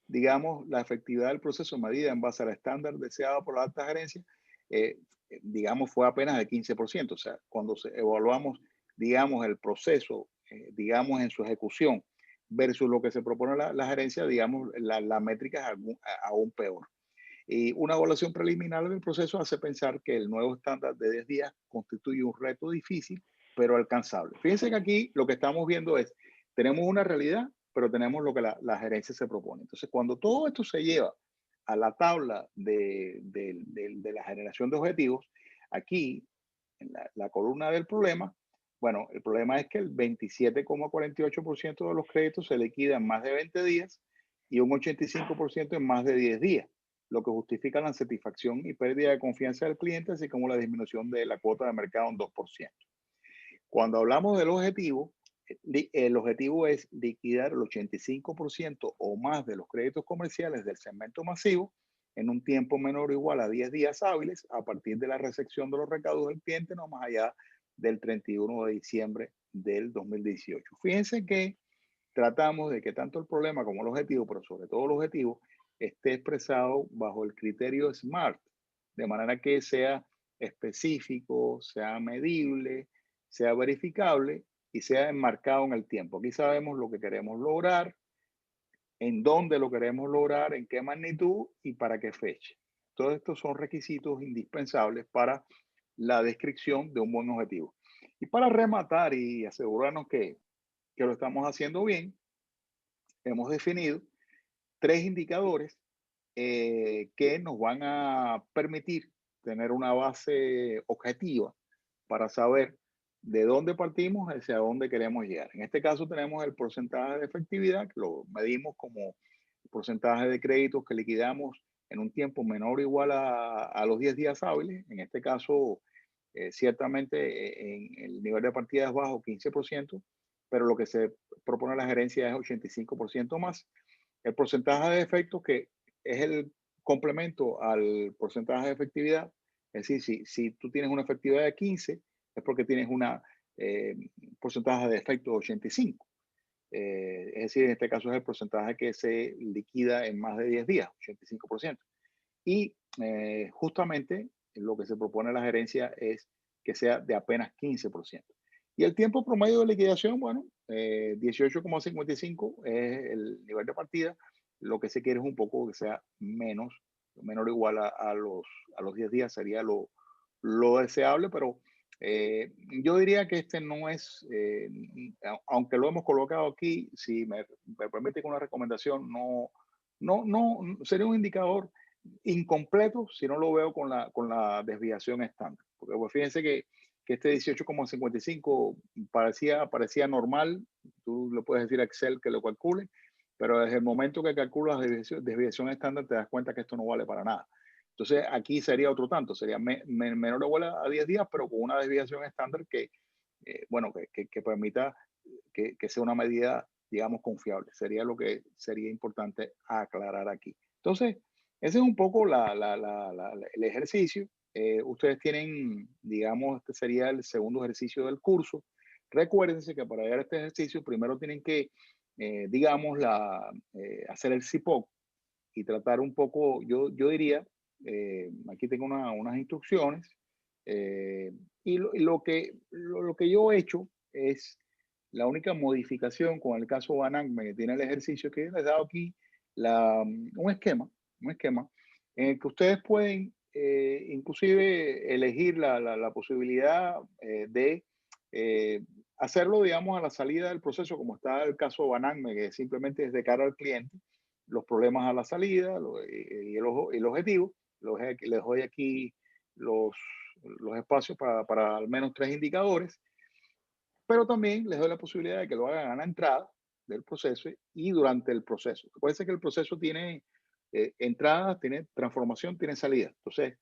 digamos, la efectividad del proceso medida en base al estándar deseado por la alta gerencia, digamos, fue apenas de 15%. O sea, cuando evaluamos, digamos, el proceso, digamos, en su ejecución versus lo que se propone la gerencia, digamos, la métrica es aún peor. Y una evaluación preliminar del proceso hace pensar que el nuevo estándar de 10 días constituye un reto difícil, pero alcanzable. Fíjense que aquí lo que estamos viendo es, tenemos una realidad, pero tenemos lo que la gerencia se propone. Entonces, cuando todo esto se lleva a la tabla de la generación de objetivos, aquí, en la columna del problema, bueno, el problema es que el 27,48% de los créditos se liquida en más de 20 días y un 85% en más de 10 días, lo que justifica la insatisfacción y pérdida de confianza del cliente, así como la disminución de la cuota de mercado en 2%. Cuando hablamos del objetivo, el objetivo es liquidar el 85% o más de los créditos comerciales del segmento masivo en un tiempo menor o igual a 10 días hábiles a partir de la recepción de los recaudos del cliente, no más allá del 31 de diciembre del 2018. Fíjense que tratamos de que tanto el problema como el objetivo, pero sobre todo el objetivo, esté expresado bajo el criterio SMART, de manera que sea específico, sea medible, sea verificable y sea enmarcado en el tiempo. Aquí sabemos lo que queremos lograr, en dónde lo queremos lograr, en qué magnitud y para qué fecha. Todos estos son requisitos indispensables para la descripción de un buen objetivo. Y para rematar y asegurarnos que lo estamos haciendo bien, hemos definido 3 indicadores que nos van a permitir tener una base objetiva para saber de dónde partimos hacia dónde queremos llegar. En este caso tenemos el porcentaje de efectividad, que lo medimos como el porcentaje de créditos que liquidamos en un tiempo menor o igual a los 10 días hábiles. En este caso, ciertamente en el nivel de partida es bajo, 15%, pero lo que se propone la gerencia es 85% más. El porcentaje de defectos, que es el complemento al porcentaje de efectividad, es decir, si tú tienes una efectividad de 15, es porque tienes una porcentaje de defecto de 85. Es decir, en este caso es el porcentaje que se liquida en más de 10 días, 85%. Y justamente lo que se propone a la gerencia es que sea de apenas 15%. Y el tiempo promedio de liquidación, bueno, 18,55 es el nivel de partida. Lo que se quiere es un poco que sea menor o igual a los 10 días sería lo deseable, pero yo diría que este no es, aunque lo hemos colocado aquí, si me permite una recomendación, no sería un indicador incompleto si no lo veo con la desviación estándar. Porque pues, fíjense que este 18,55 parecía normal, tú le puedes decir a Excel que lo calcule, pero desde el momento que calculas desviación estándar te das cuenta que esto no vale para nada. Entonces aquí sería otro tanto, sería menor o igual a 10 días, pero con una desviación estándar que, bueno, que permita que sea una medida, digamos, confiable. Sería lo que sería importante aclarar aquí. Entonces, ese es un poco el ejercicio. Ustedes tienen, digamos, este sería el segundo ejercicio del curso. Recuérdense que para llegar a este ejercicio, primero tienen que, digamos, hacer el CIPOC y tratar un poco, yo diría, aquí tengo unas instrucciones, y lo que yo he hecho es la única modificación con el caso Banacme que tiene el ejercicio que les he dado aquí un esquema en el que ustedes pueden inclusive elegir la posibilidad de hacerlo, digamos, a la salida del proceso, como está el caso Banacme, que simplemente es de cara al cliente, los problemas a la salida y el objetivo. Les doy aquí los espacios para al menos 3 indicadores, pero también les doy la posibilidad de que lo hagan a la entrada del proceso y durante el proceso. Puede ser que el proceso tiene entradas, tiene transformación, tiene salida. Entonces,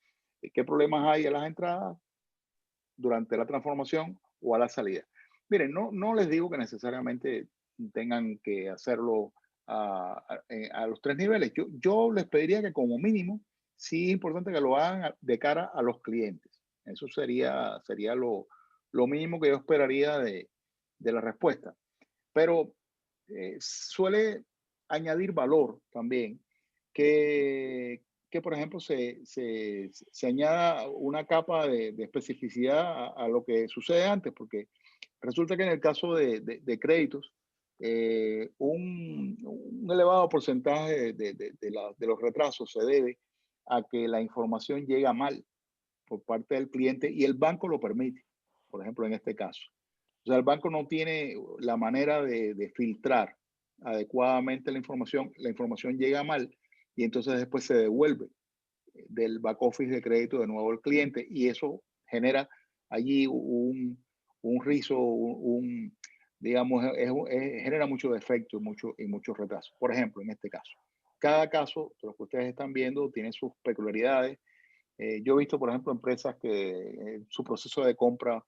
¿qué problemas hay a las entradas durante la transformación o a la salida? Miren, no les digo que necesariamente tengan que hacerlo a los 3 niveles. Yo les pediría que como mínimo, sí es importante que lo hagan de cara a los clientes. Eso sería lo mínimo que yo esperaría de la respuesta. Pero suele añadir valor también que por ejemplo, se añada una capa de especificidad a lo que sucede antes, porque resulta que en el caso de créditos, un elevado porcentaje de los retrasos se debe a que la información llega mal por parte del cliente y el banco lo permite, por ejemplo, en este caso. O sea, el banco no tiene la manera de filtrar adecuadamente la información llega mal y entonces después se devuelve del back office de crédito de nuevo al cliente y eso genera allí un rizo, digamos, genera mucho defecto y mucho retraso. Por ejemplo, en este caso, cada caso de lo que ustedes están viendo tiene sus peculiaridades. Yo he visto, por ejemplo, empresas que su proceso de compra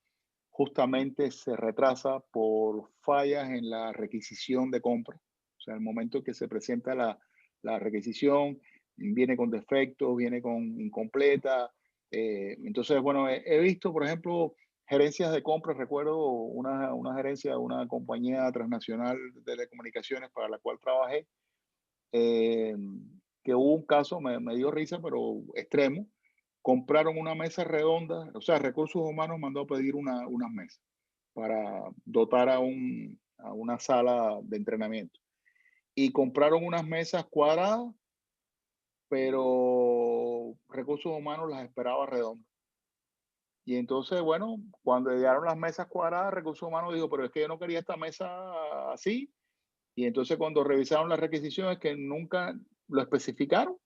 justamente se retrasa por fallas en la requisición de compra. O sea, el momento en que se presenta la requisición, viene con defectos, viene con incompleta. Entonces, bueno, he visto, por ejemplo, gerencias de compra. Recuerdo una gerencia de una compañía transnacional de telecomunicaciones para la cual trabajé, que hubo un caso, me dio risa, pero extremo. Compraron una mesa redonda, o sea, Recursos Humanos mandó a pedir unas mesas para dotar a una sala de entrenamiento. Y compraron unas mesas cuadradas, pero Recursos Humanos las esperaba redondas. Y entonces, bueno, cuando llegaron las mesas cuadradas, Recursos Humanos dijo, pero es que yo no quería esta mesa así. Y entonces cuando revisaron las requisiciones que nunca lo especificaron,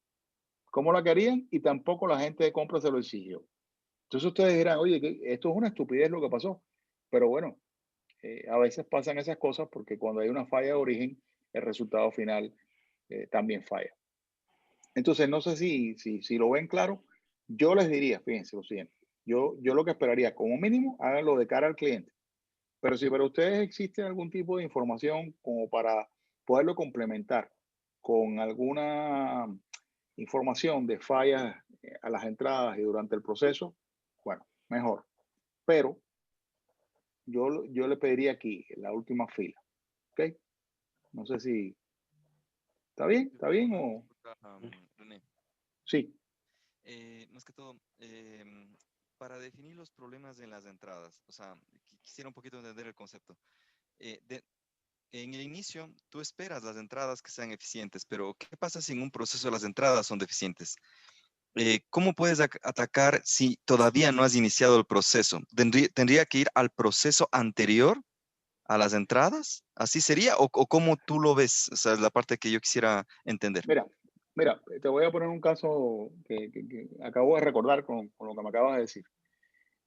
cómo la querían, y tampoco la gente de compra se lo exigió. Entonces ustedes dirán, oye, esto es una estupidez lo que pasó. Pero bueno, a veces pasan esas cosas porque cuando hay una falla de origen, el resultado final también falla. Entonces, no sé si lo ven claro. Yo les diría, fíjense lo siguiente. Yo lo que esperaría, como mínimo, háganlo de cara al cliente. Pero si para ustedes existe algún tipo de información como para poderlo complementar con alguna información de fallas a las entradas y durante el proceso, bueno, mejor. Pero yo le pediría aquí, en la última fila. ¿Ok? No sé si está bien o René, sí. más que todo, para definir los problemas en las entradas, o sea, quisiera un poquito entender el concepto. En el inicio, tú esperas las entradas que sean eficientes, pero ¿qué pasa si en un proceso las entradas son deficientes? ¿Cómo puedes atacar si todavía no has iniciado el proceso? ¿Tendría que ir al proceso anterior a las entradas? ¿Así sería? ¿O cómo tú lo ves? O sea, es la parte que yo quisiera entender. Mira, te voy a poner un caso que acabo de recordar con lo que me acabas de decir.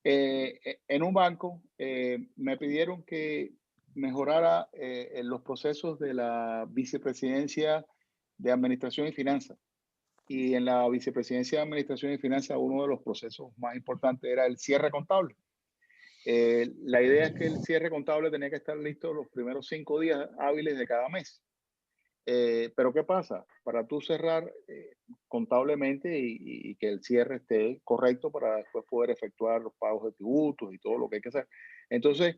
En un banco me pidieron que mejorara en los procesos de la vicepresidencia de Administración y Finanzas. Y en la vicepresidencia de Administración y Finanzas, uno de los procesos más importantes era el cierre contable. La idea es que el cierre contable tenía que estar listo los primeros 5 días hábiles de cada mes. Pero ¿qué pasa? Para tú cerrar contablemente y que el cierre esté correcto para después poder efectuar los pagos de tributos y todo lo que hay que hacer. Entonces,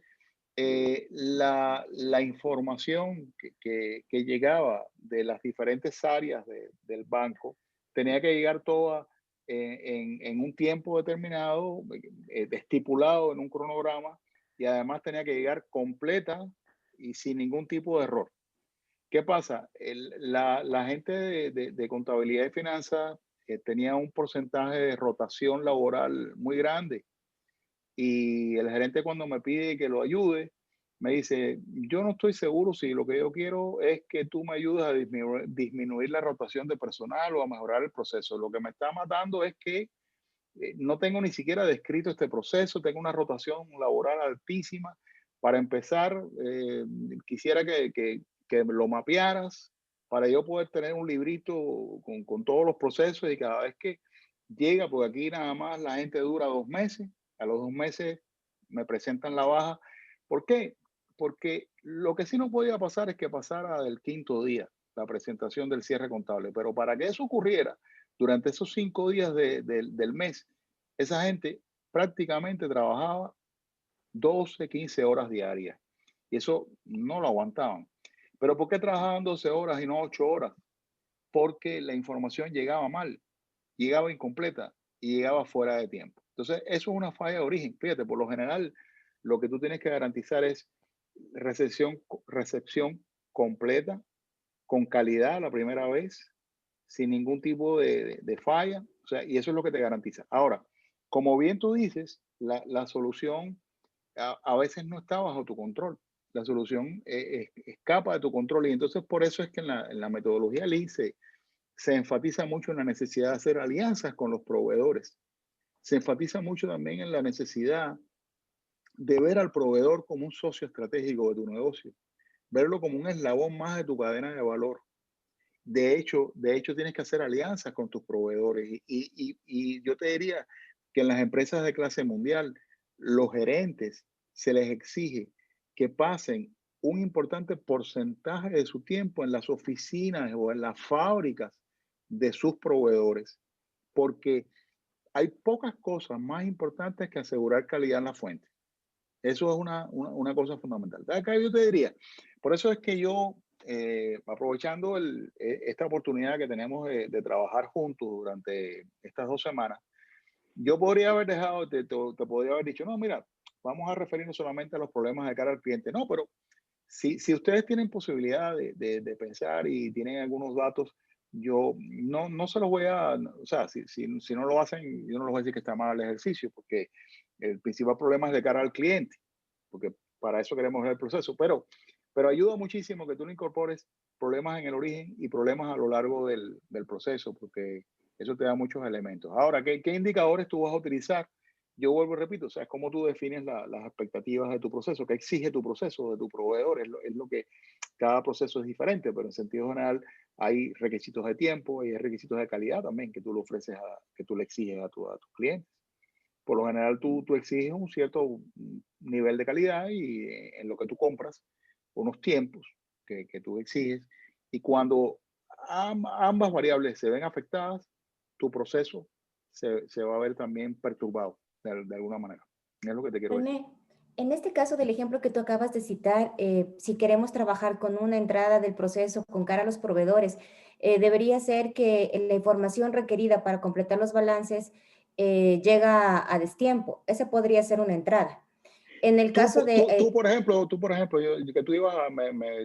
la información que llegaba de las diferentes áreas del banco tenía que llegar toda en un tiempo determinado, estipulado en un cronograma, y además tenía que llegar completa y sin ningún tipo de error. ¿Qué pasa? La gente de contabilidad y finanzas tenía un porcentaje de rotación laboral muy grande y el gerente cuando me pide que lo ayude, me dice, yo no estoy seguro si lo que yo quiero es que tú me ayudes a disminuir la rotación de personal o a mejorar el proceso. Lo que me está matando es que no tengo ni siquiera descrito este proceso, tengo una rotación laboral altísima. Para empezar, quisiera que que lo mapearas para yo poder tener un librito con todos los procesos y cada vez que llega, porque aquí nada más la gente dura 2 meses, a los 2 meses me presentan la baja. ¿Por qué? Porque lo que sí no podía pasar es que pasara del 5.º día la presentación del cierre contable, pero para que eso ocurriera durante esos 5 días del mes, esa gente prácticamente trabajaba 12, 15 horas diarias y eso no lo aguantaban. ¿Pero por qué trabajaban 12 horas y no 8 horas? Porque la información llegaba mal, llegaba incompleta y llegaba fuera de tiempo. Entonces, eso es una falla de origen. Fíjate, por lo general, lo que tú tienes que garantizar es recepción completa, con calidad la primera vez, sin ningún tipo de falla. O sea, y eso es lo que te garantiza. Ahora, como bien tú dices, la solución a veces no está bajo tu control. La solución escapa de tu control y entonces por eso es que en la metodología Lean se enfatiza mucho en la necesidad de hacer alianzas con los proveedores. Se enfatiza mucho también en la necesidad de ver al proveedor como un socio estratégico de tu negocio, verlo como un eslabón más de tu cadena de valor. De hecho tienes que hacer alianzas con tus proveedores y yo te diría que en las empresas de clase mundial, los gerentes se les exige que pasen un importante porcentaje de su tiempo en las oficinas o en las fábricas de sus proveedores, porque hay pocas cosas más importantes que asegurar calidad en la fuente. Eso es una cosa fundamental. Acá yo te diría, por eso es que yo, aprovechando esta oportunidad que tenemos de trabajar juntos durante estas 2 semanas, yo podría haber dejado, te podría haber dicho, no, mira, vamos a referirnos solamente a los problemas de cara al cliente. No, pero si ustedes tienen posibilidad de pensar y tienen algunos datos, yo no se los voy a, o sea, si no lo hacen, yo no les voy a decir que está mal el ejercicio, porque el principal problema es de cara al cliente, porque para eso queremos ver el proceso, pero ayuda muchísimo que tú le incorpores problemas en el origen y problemas a lo largo del proceso, porque eso te da muchos elementos. Ahora, ¿qué indicadores tú vas a utilizar? Yo vuelvo y repito, o sea, es cómo tú defines las expectativas de tu proceso, qué exige tu proceso de tu proveedor, es lo que cada proceso es diferente, pero en sentido general hay requisitos de tiempo y hay requisitos de calidad también que tú le ofreces, que tú le exiges a tus clientes. Por lo general tú exiges un cierto nivel de calidad y en lo que tú compras, unos tiempos que tú exiges. Y cuando ambas variables se ven afectadas, tu proceso se va a ver también perturbado de alguna manera. Es lo que te quiero decir. René, en este caso del ejemplo que tú acabas de citar, si queremos trabajar con una entrada del proceso con cara a los proveedores, debería ser que la información requerida para completar los balances llega a destiempo. Esa podría ser una entrada. En el caso de... Tú, por ejemplo, que tú ibas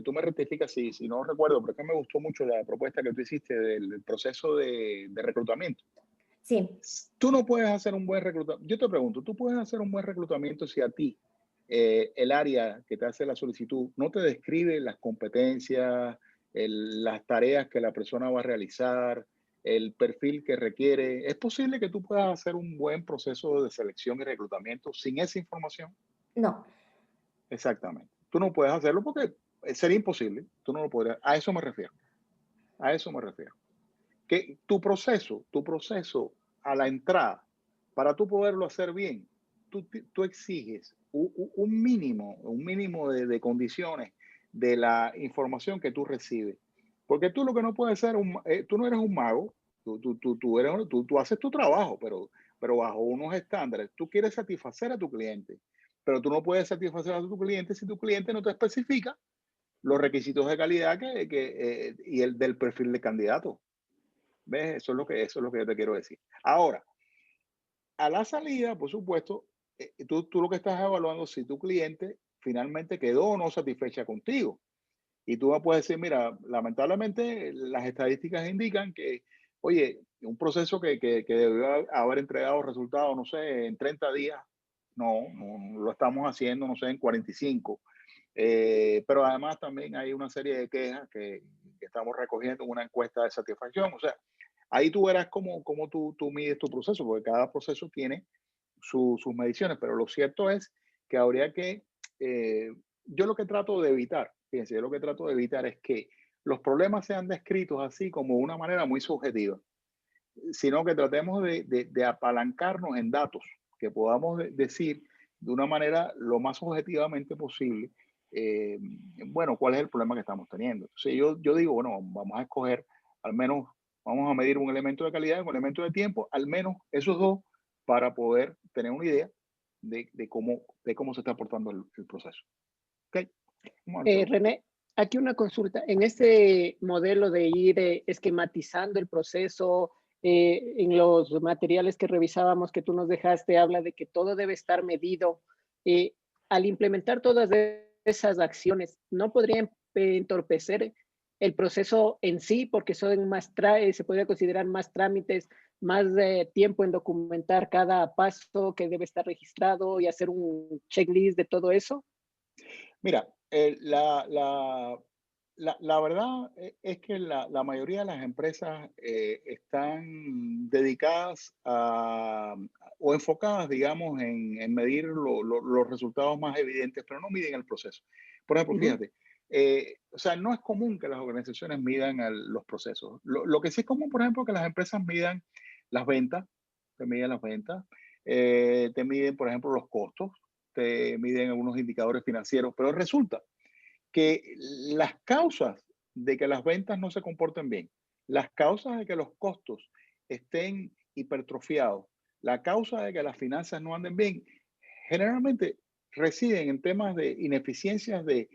tú me rectificas si no recuerdo, porque me gustó mucho la propuesta que tú hiciste del proceso de reclutamiento. Sí. Tú no puedes hacer un buen reclutamiento. Yo te pregunto, ¿tú puedes hacer un buen reclutamiento si a ti el área que te hace la solicitud no te describe las competencias, las tareas que la persona va a realizar, el perfil que requiere? ¿Es posible que tú puedas hacer un buen proceso de selección y reclutamiento sin esa información? No. Exactamente. Tú no puedes hacerlo porque sería imposible. Tú no lo podrías. A eso me refiero. A eso me refiero. Que tu proceso a la entrada, para tú poderlo hacer bien, tú exiges un mínimo de condiciones de la información que tú recibes. Porque tú lo que no puedes ser, tú no eres un mago, tú haces tu trabajo, pero bajo unos estándares. Tú quieres satisfacer a tu cliente, pero tú no puedes satisfacer a tu cliente si tu cliente no te especifica los requisitos de calidad y el del perfil de candidato. ¿Ves? Eso es lo que yo te quiero decir. Ahora, a la salida, por supuesto, tú lo que estás evaluando es si tu cliente finalmente quedó o no satisfecha contigo. Y tú vas a poder decir, mira, lamentablemente las estadísticas indican que, oye, un proceso que debió haber entregado resultados, no sé, en 30 días, no lo estamos haciendo, no sé, en 45. Pero además también hay una serie de quejas que estamos recogiendo en una encuesta de satisfacción. O sea, ahí tú verás cómo tú mides tu proceso, porque cada proceso tiene sus mediciones, pero lo cierto es que habría que, yo lo que trato de evitar fíjense, yo lo que trato de evitar es que los problemas sean descritos así como de una manera muy subjetiva, sino que tratemos de apalancarnos en datos, que podamos decir de una manera lo más objetivamente posible, eh, bueno, cuál es el problema que estamos teniendo. Entonces yo digo, bueno, vamos a escoger al menos, vamos a medir un elemento de calidad y un elemento de tiempo, al menos esos dos, para poder tener una idea de cómo se está portando el proceso. ¿Ok? René, aquí una consulta. En este modelo de ir esquematizando el proceso, en los materiales que revisábamos que tú nos dejaste, habla de que todo debe estar medido. Al implementar todas esas acciones, ¿no podría entorpecer el proceso en sí? Porque son más se podría considerar más trámites, más tiempo en documentar cada paso que debe estar registrado y hacer un checklist de todo eso. Mira, la verdad es que la mayoría de las empresas están dedicadas o enfocadas, digamos, en medir los resultados más evidentes, pero no miden el proceso. Por ejemplo, fíjate, o sea, no es común que las organizaciones midan los procesos. Lo que sí es común, por ejemplo, que las empresas midan las ventas, te miden las ventas, te miden, por ejemplo, los costos, te miden algunos indicadores financieros, pero resulta que las causas de que las ventas no se comporten bien, las causas de que los costos estén hipertrofiados, la causa de que las finanzas no anden bien, generalmente residen en temas de ineficiencias de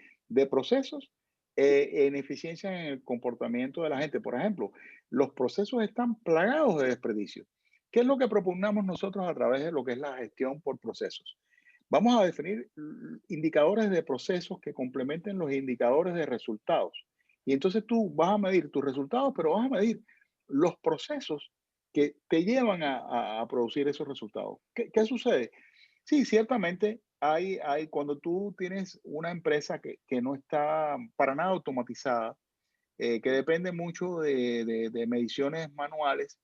procesos, ineficiencias en el comportamiento de la gente. Por ejemplo, los procesos están plagados de desperdicio. ¿Qué es lo que propugnamos nosotros a través de lo que es la gestión por procesos? Vamos a definir indicadores de procesos que complementen los indicadores de resultados. Y entonces tú vas a medir tus resultados, pero vas a medir los procesos que te llevan a producir esos resultados. ¿Qué sucede? Sí, ciertamente cuando tú tienes una empresa que no está para nada automatizada, que depende mucho de mediciones manuales,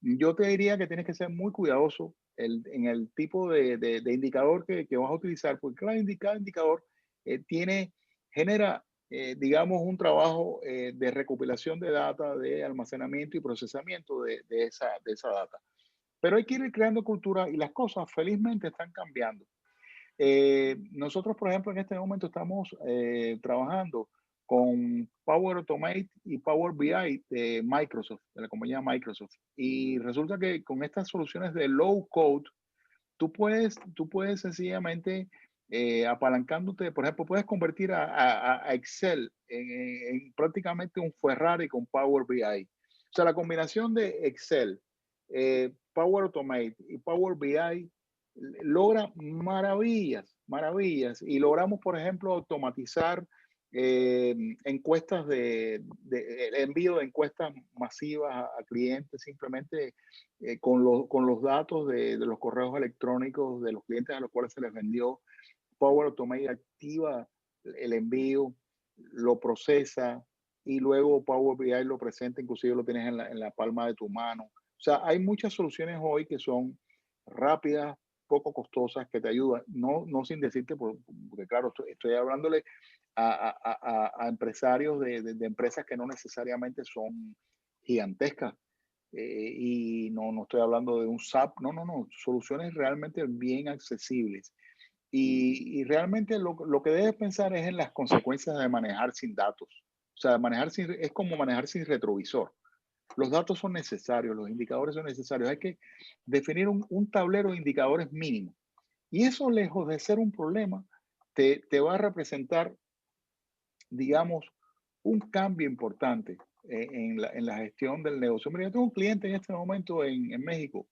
yo te diría que tienes que ser muy cuidadoso en el tipo de indicador que vas a utilizar, porque cada indicador genera, digamos, un trabajo de recopilación de data, de almacenamiento y procesamiento de esa data. Pero hay que ir creando cultura y las cosas felizmente están cambiando. Nosotros, por ejemplo, en este momento estamos trabajando con Power Automate y Power BI de Microsoft, de la compañía Microsoft. Y resulta que con estas soluciones de low code, tú puedes sencillamente, apalancándote, por ejemplo, puedes convertir a Excel en prácticamente un Ferrari con Power BI. O sea, la combinación de Excel, Power Automate y Power BI logra maravillas, maravillas. Y logramos, por ejemplo, automatizar encuestas el envío de encuestas masivas a clientes simplemente con los datos de los correos electrónicos de los clientes a los cuales se les vendió. Power Automate activa el envío, lo procesa y luego Power BI lo presenta, inclusive lo tienes en la palma de tu mano. O sea, hay muchas soluciones hoy que son rápidas, poco costosas, que te ayudan, no sin decirte, porque claro, estoy hablándole a empresarios de empresas que no necesariamente son gigantescas. Y no estoy hablando de un SAP, no, soluciones realmente bien accesibles. Y realmente lo que debes pensar es en las consecuencias de manejar sin datos. O sea, es como manejar sin retrovisor. Los datos son necesarios, los indicadores son necesarios. Hay que definir un tablero de indicadores mínimo. Y eso, lejos de ser un problema, te va a representar, digamos, un cambio importante en la gestión del negocio. Mira, yo tengo un cliente en este momento en México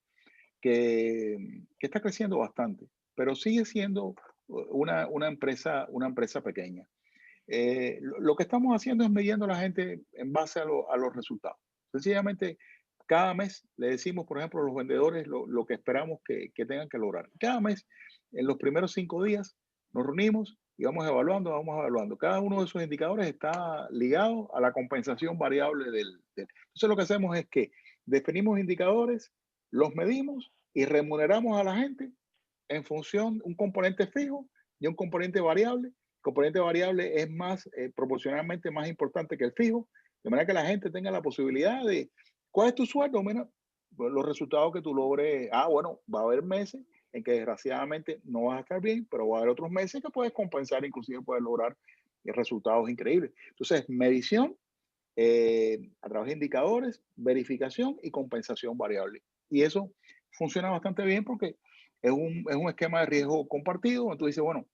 que está creciendo bastante, pero sigue siendo una empresa pequeña. Lo que estamos haciendo es midiendo a la gente en base a los resultados. Sencillamente, cada mes le decimos, por ejemplo, a los vendedores lo que esperamos que tengan que lograr. Cada mes, en los primeros 5 días, nos reunimos y vamos evaluando. Cada uno de esos indicadores está ligado a la compensación variable Entonces, lo que hacemos es que definimos indicadores, los medimos y remuneramos a la gente en función de un componente fijo y un componente variable componente variable es más proporcionalmente más importante que el fijo, de manera que la gente tenga la posibilidad de, ¿cuál es tu sueldo? Mira, pues, los resultados que tú logres. Bueno, va a haber meses en que desgraciadamente no vas a estar bien, pero va a haber otros meses que puedes compensar, inclusive puedes lograr resultados increíbles. Entonces, medición a través de indicadores, verificación y compensación variable. Y eso funciona bastante bien porque es un esquema de riesgo compartido. Entonces dices, bueno,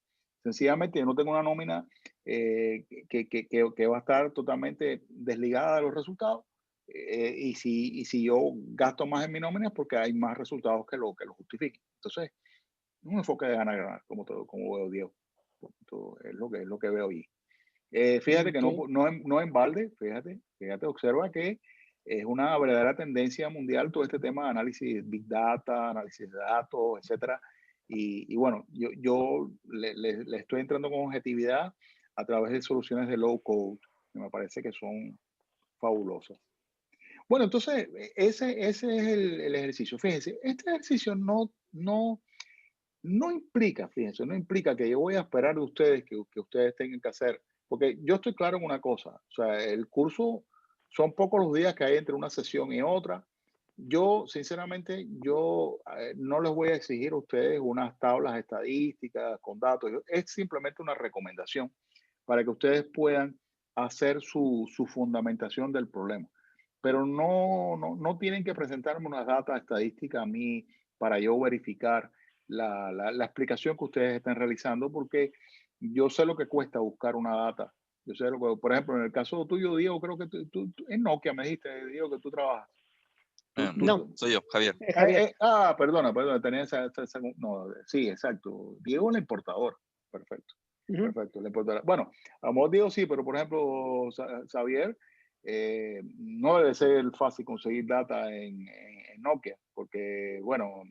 sencillamente yo no tengo una nómina que va a estar totalmente desligada de los resultados. Y si yo gasto más en mi nómina es porque hay más resultados que lo justifiquen. Entonces, es un enfoque de ganar-ganar, como veo Diego. Es lo que veo ahí. Fíjate que Ok. no en balde, fíjate, observa que es una verdadera tendencia mundial todo este tema de análisis Big Data, análisis de datos, etcétera. Y bueno, yo le estoy entrando con objetividad a través de soluciones de low code, que me parece que son fabulosas. Bueno, entonces, ese es el ejercicio. Fíjense, este ejercicio no implica, fíjense, no implica que yo voy a esperar de ustedes que ustedes tengan que hacer, porque yo estoy claro en una cosa, o sea, el curso son pocos los días que hay entre una sesión y otra. Yo, sinceramente, no les voy a exigir a ustedes unas tablas estadísticas con datos, es simplemente una recomendación para que ustedes puedan hacer su fundamentación del problema. Pero no tienen que presentarme unas datas estadísticas a mí para yo verificar la explicación que ustedes están realizando, porque yo sé lo que cuesta buscar una data. Yo sé por ejemplo, en el caso tuyo, Diego, creo que en Nokia me dijiste, Diego, que tú trabajas. No, Soy yo, Javier. Javier. Perdona, tenía no, sí, exacto. Diego, el importador. Perfecto. Ujú. Perfecto, el importador. Bueno, a lo mejor Diego sí, pero por ejemplo, Xavier, no debe ser fácil conseguir data en Nokia, porque, bueno,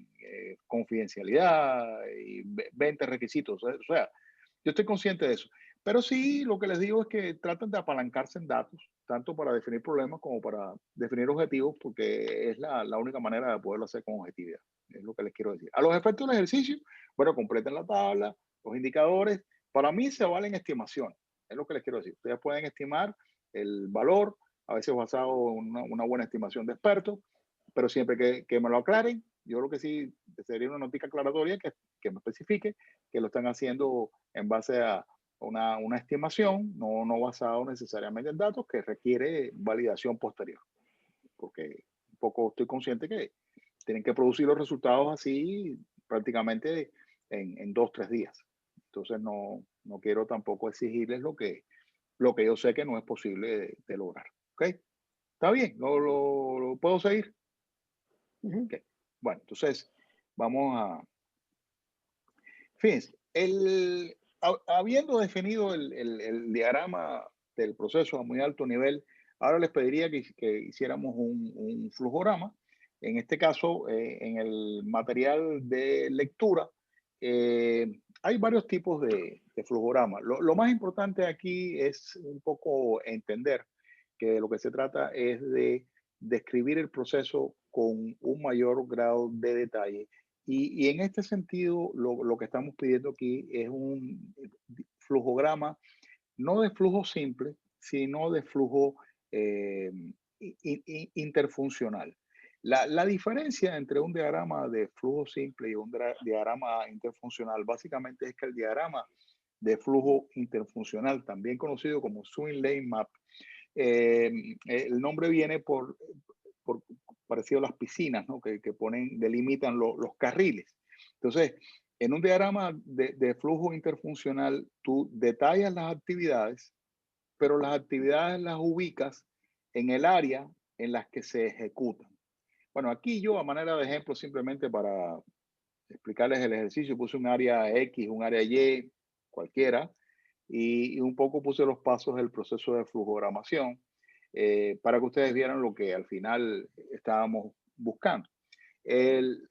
confidencialidad y 20 requisitos. O sea, yo estoy consciente de eso. Pero sí, lo que les digo es que traten de apalancarse en datos, tanto para definir problemas como para definir objetivos, porque es la única manera de poderlo hacer con objetividad. Es lo que les quiero decir. A los efectos del ejercicio, bueno, completen la tabla, los indicadores. Para mí se valen estimaciones. Es lo que les quiero decir. Ustedes pueden estimar el valor, a veces basado en una buena estimación de expertos, pero siempre que me lo aclaren, yo lo que sí sería una notica aclaratoria que me especifique que lo están haciendo en base a una estimación, no basado necesariamente en datos, que requiere validación posterior. Porque un poco estoy consciente que tienen que producir los resultados así prácticamente en 2-3 días. Entonces no quiero tampoco exigirles lo que yo sé que no es posible de lograr. ¿Ok? ¿Está bien? ¿Lo puedo seguir? Ujú. Okay. Bueno, entonces vamos a... Fíjense, habiendo definido el diagrama del proceso a muy alto nivel, ahora les pediría que hiciéramos un flujograma. En este caso, en el material de lectura, hay varios tipos de flujograma. Lo más importante aquí es un poco entender que de lo que se trata es de describir el proceso con un mayor grado de detalle. Y en este sentido, lo que estamos pidiendo aquí es un flujograma, no de flujo simple, sino de flujo eh, interfuncional. La diferencia entre un diagrama de flujo simple y un diagrama interfuncional básicamente es que el diagrama de flujo interfuncional, también conocido como Swim Lane Map, el nombre viene por parecido a las piscinas, ¿no? que delimitan los carriles. Entonces, en un diagrama de flujo interfuncional, tú detallas las actividades, pero las actividades las ubicas en el área en las que se ejecutan. Bueno, aquí yo, a manera de ejemplo, simplemente para explicarles el ejercicio, puse un área X, un área Y, cualquiera, y un poco puse los pasos del proceso de flujogramación para que ustedes vieran lo que al final estábamos buscando.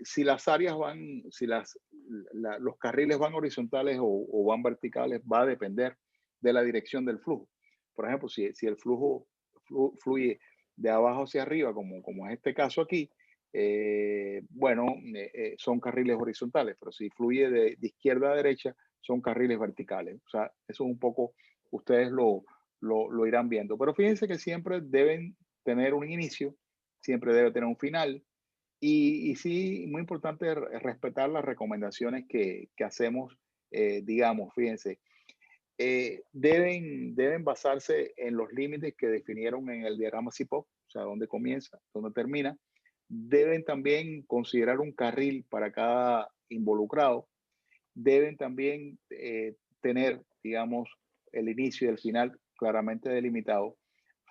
Si las áreas van, si los carriles van horizontales o van verticales, va a depender de la dirección del flujo. Por ejemplo, si el flujo fluye de abajo hacia arriba, como es este caso aquí, son carriles horizontales, pero si fluye de izquierda a derecha, son carriles verticales. O sea, eso es un poco, ustedes lo irán viendo. Pero fíjense que siempre deben tener un inicio, siempre debe tener un final. Y sí, muy importante respetar las recomendaciones que hacemos, digamos, fíjense, deben basarse en los límites que definieron en el diagrama CIPOC, o sea, dónde comienza, dónde termina. Deben también considerar un carril para cada involucrado. Deben también tener, digamos, el inicio y el final claramente delimitado.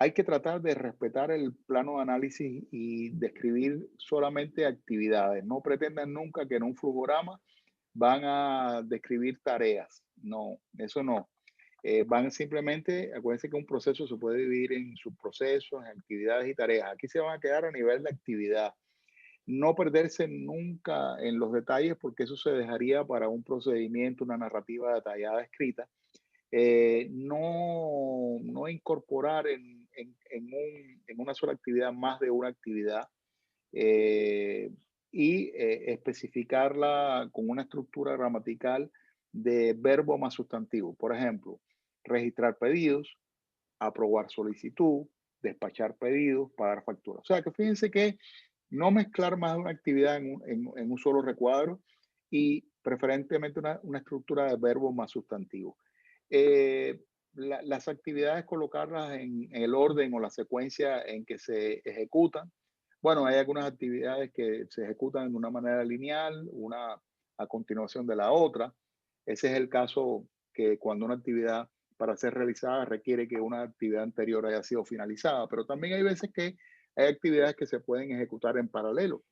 Hay que tratar de respetar el plano de análisis y describir solamente actividades. No pretendan nunca que en un flujograma van a describir tareas. No, eso no. Van simplemente, acuérdense que un proceso se puede dividir en subprocesos, en actividades y tareas. Aquí se van a quedar a nivel de actividad. No perderse nunca en los detalles porque eso se dejaría para un procedimiento, una narrativa detallada escrita. No incorporar en una sola actividad más de una actividad y especificarla con una estructura gramatical de verbo más sustantivo. Por ejemplo, registrar pedidos, aprobar solicitud, despachar pedidos, pagar facturas. O sea que fíjense que no mezclar más de una actividad en un solo recuadro y preferentemente una estructura de verbo más sustantivo. Las actividades colocarlas en el orden o la secuencia en que se ejecutan. Bueno, hay algunas actividades que se ejecutan de una manera lineal, una a continuación de la otra. Ese es el caso que cuando una actividad para ser realizada requiere que una actividad anterior haya sido finalizada, pero también hay veces que hay actividades que se pueden ejecutar en paralelo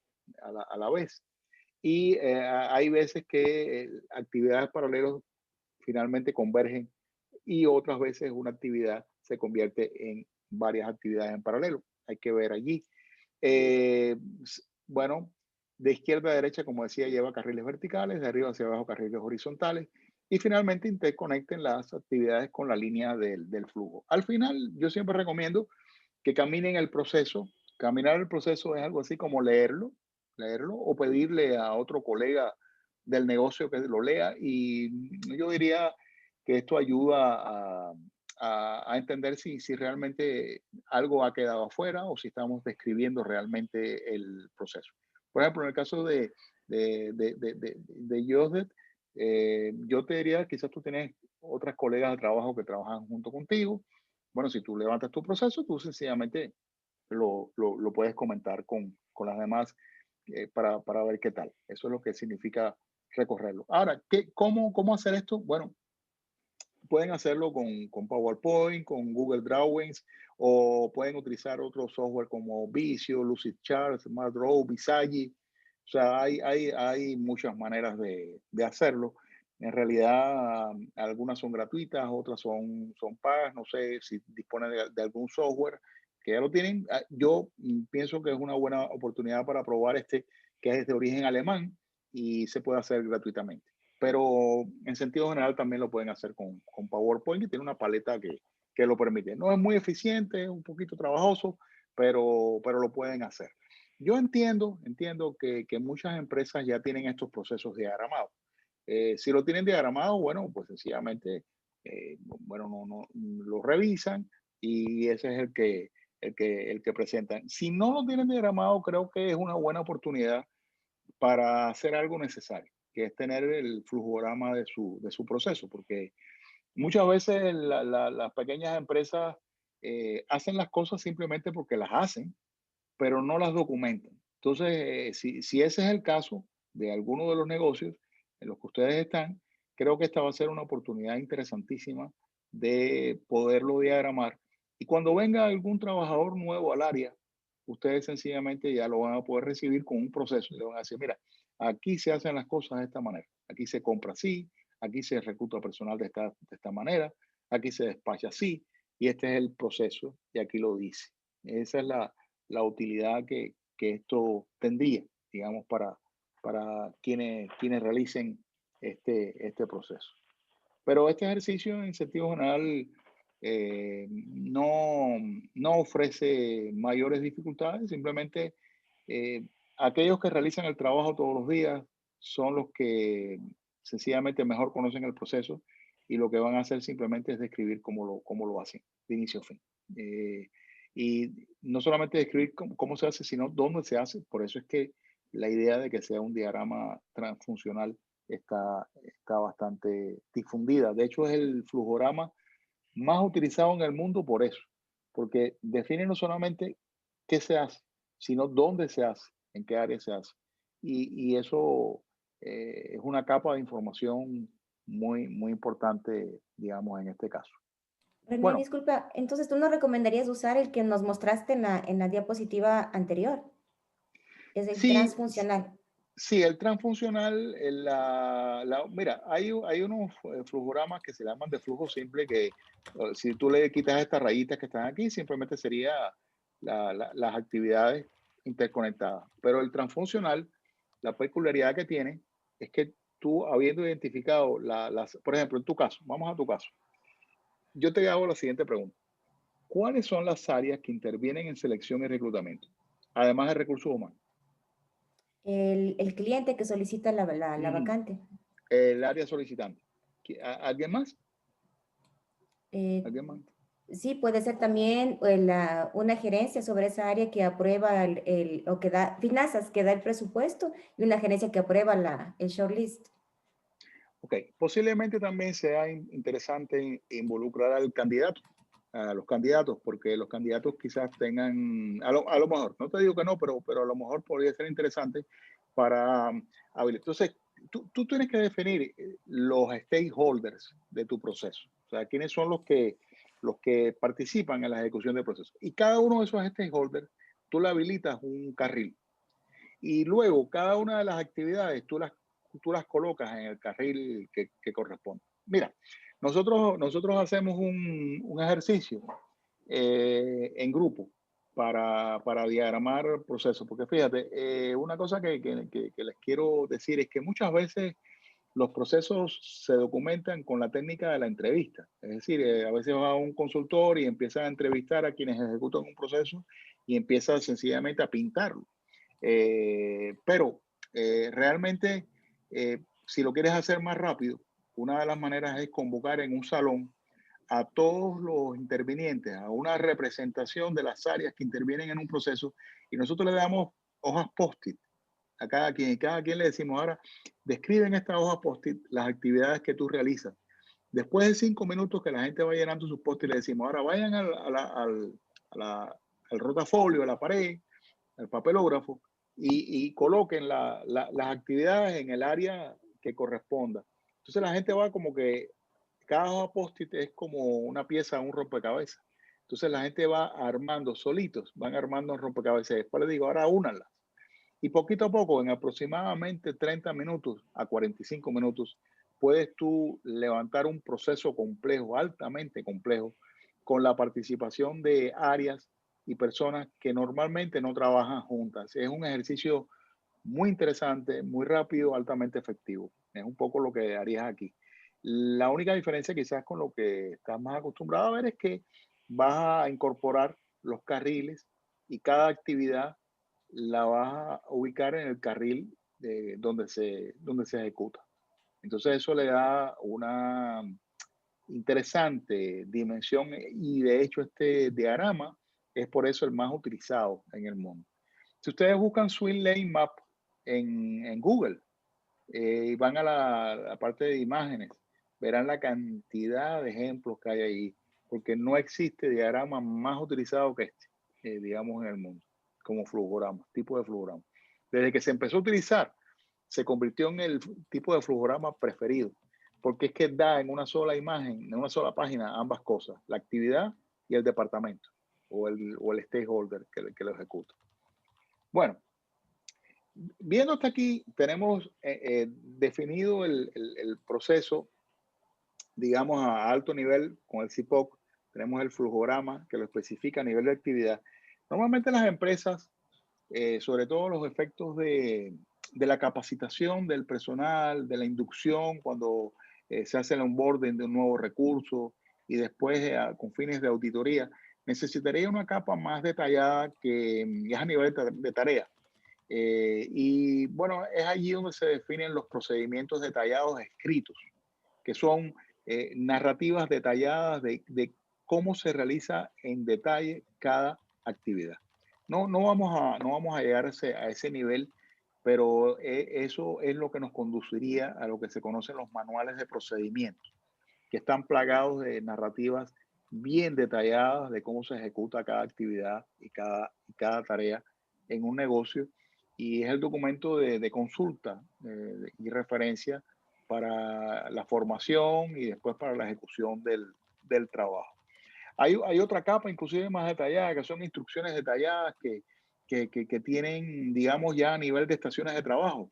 a la vez. Y hay veces que actividades paralelas finalmente convergen y otras veces una actividad se convierte en varias actividades en paralelo. Hay que ver allí. Bueno, de izquierda a derecha, como decía, lleva carriles verticales, de arriba hacia abajo carriles horizontales y finalmente interconecten las actividades con la línea del flujo. Al final, yo siempre recomiendo que caminen el proceso. Caminar el proceso es algo así como leerlo o pedirle a otro colega del negocio que lo lea y yo diría que esto ayuda a entender si realmente algo ha quedado afuera o si estamos describiendo realmente el proceso. Por ejemplo, en el caso de Joseph, yo te diría, quizás tú tienes otras colegas de trabajo que trabajan junto contigo. Bueno, si tú levantas tu proceso, tú sencillamente lo puedes comentar con las demás para ver qué tal. Eso es lo que significa recorrerlo. Ahora, ¿cómo hacer esto? Bueno, pueden hacerlo con PowerPoint, con Google Drawings, o pueden utilizar otro software como Visio, Lucidchart, SmartDraw, Visagi. O sea, hay muchas maneras de hacerlo. En realidad, algunas son gratuitas, otras son pagas. No sé si disponen de algún software que ya lo tienen. Yo pienso que es una buena oportunidad para probar este, que es de origen alemán y se puede hacer gratuitamente. Pero en sentido general también lo pueden hacer con PowerPoint y tiene una paleta que lo permite. No es muy eficiente, es un poquito trabajoso, pero lo pueden hacer. Yo entiendo que muchas empresas ya tienen estos procesos diagramados. Si lo tienen diagramado, bueno, pues sencillamente, bueno, no, lo revisan y ese es el que presentan. Si no lo tienen diagramado, creo que es una buena oportunidad para hacer algo necesario, que es tener el flujograma de su proceso, porque muchas veces las pequeñas empresas hacen las cosas simplemente porque las hacen, pero no las documentan. Entonces, si ese es el caso de alguno de los negocios en los que ustedes están, creo que esta va a ser una oportunidad interesantísima de poderlo diagramar. Y cuando venga algún trabajador nuevo al área, ustedes sencillamente ya lo van a poder recibir con un proceso. Le van a decir, mira, aquí se hacen las cosas de esta manera. Aquí se compra así, aquí se recluta personal de esta manera, aquí se despacha así, y este es el proceso, y aquí lo dice. Esa es la utilidad que esto tendría, digamos, para quienes realicen este proceso. Pero este ejercicio en sentido general no ofrece mayores dificultades, simplemente aquellos que realizan el trabajo todos los días son los que sencillamente mejor conocen el proceso y lo que van a hacer simplemente es describir cómo lo hacen, de inicio a fin. Y no solamente describir cómo se hace, sino dónde se hace. Por eso es que la idea de que sea un diagrama transfuncional está bastante difundida. De hecho, es el flujograma más utilizado en el mundo por eso, porque define no solamente qué se hace, sino dónde se hace, en qué área se hace. Y eso es una capa de información muy importante, digamos, en este caso. René, Bueno, disculpa, entonces tú nos recomendarías usar el que nos mostraste en la diapositiva anterior. Es el sí, transfuncional. sí, el transfuncional, mira, hay unos flujogramas que se llaman de flujo simple que si tú le quitas estas rayitas que están aquí, simplemente sería las actividades interconectadas. Pero el transfuncional, la peculiaridad que tiene es que tú, habiendo identificado por ejemplo, en tu caso, vamos a tu caso, yo te hago la siguiente pregunta. ¿Cuáles son las áreas que intervienen en selección y reclutamiento? Además de recursos humanos. El cliente que solicita la Ujú. vacante. El área solicitante. ¿Alguien más? Eh, ¿Alguien más? sí, puede ser también una gerencia sobre esa área que aprueba o que da, finanzas, que da el presupuesto, y una gerencia que aprueba el shortlist. Ok, posiblemente también sea interesante involucrar al candidato, a los candidatos, porque los candidatos quizás tengan, a lo mejor, no te digo que no, pero a lo mejor podría ser interesante para habilitar. Entonces, tú tienes que definir los stakeholders de tu proceso, o sea, quiénes son los que participan en la ejecución del proceso. Y cada uno de esos stakeholders, tú le habilitas un carril. Y luego, cada una de las actividades, tú las colocas en el carril que corresponde. Mira, nosotros hacemos un ejercicio en grupo para diagramar procesos, porque fíjate, una cosa que les quiero decir es que muchas veces los procesos se documentan con la técnica de la entrevista. Es decir, a veces va a un consultor y empieza a entrevistar a quienes ejecutan un proceso y empieza sencillamente a pintarlo. Pero realmente, si lo quieres hacer más rápido, una de las maneras es convocar en un salón a todos los intervinientes, a una representación de las áreas que intervienen en un proceso, y nosotros le damos hojas post-it a cada quien, y cada quien le decimos, ahora, describe en esta hoja post-it las actividades que tú realizas. Después de 5 minutos que la gente va llenando sus post-it, le decimos, ahora vayan al rotafolio, a la pared, al papelógrafo, y coloquen las actividades en el área que corresponda. Entonces la gente va como que cada hoja post-it es como una pieza, un rompecabezas. Entonces la gente va armando solitos, van armando un rompecabezas. Después les digo, ahora únanlas. Y poquito a poco, en aproximadamente 30 minutos a 45 minutos, puedes tú levantar un proceso complejo, altamente complejo, con la participación de áreas y personas que normalmente no trabajan juntas. Es un ejercicio muy interesante, muy rápido, altamente efectivo. Es un poco lo que harías aquí. La única diferencia quizás con lo que estás más acostumbrado a ver es que vas a incorporar los carriles y cada actividad la vas a ubicar en el carril donde se ejecuta. Entonces eso le da una interesante dimensión y de hecho este diagrama es por eso el más utilizado en el mundo. Si ustedes buscan Swim Lane Map en Google y van a la parte de imágenes, verán la cantidad de ejemplos que hay ahí, porque no existe diagrama más utilizado que este, digamos, en el mundo, como flujograma, tipo de flujograma. Desde que se empezó a utilizar, se convirtió en el tipo de flujograma preferido, porque es que da en una sola imagen, en una sola página, ambas cosas, la actividad y el departamento o el stakeholder que lo ejecuta. Bueno, viendo hasta aquí, tenemos definido el proceso, digamos, a alto nivel con el CIPOC. Tenemos el flujograma que lo especifica a nivel de actividad. Normalmente las empresas, sobre todo los efectos de la capacitación del personal, de la inducción, cuando se hace el onboarding de un nuevo recurso y después con fines de auditoría, necesitaría una capa más detallada que es a nivel de tarea. Y bueno, es allí donde se definen los procedimientos detallados escritos, que son narrativas detalladas de cómo se realiza en detalle cada actividad. No vamos a llegar a ese nivel, pero eso es lo que nos conduciría a lo que se conocen los manuales de procedimientos, que están plagados de narrativas bien detalladas de cómo se ejecuta cada actividad y cada tarea en un negocio. Y es el documento de consulta y referencia para la formación y después para la ejecución del trabajo. Hay otra capa, inclusive más detallada, que son instrucciones detalladas que tienen, digamos, ya a nivel de estaciones de trabajo.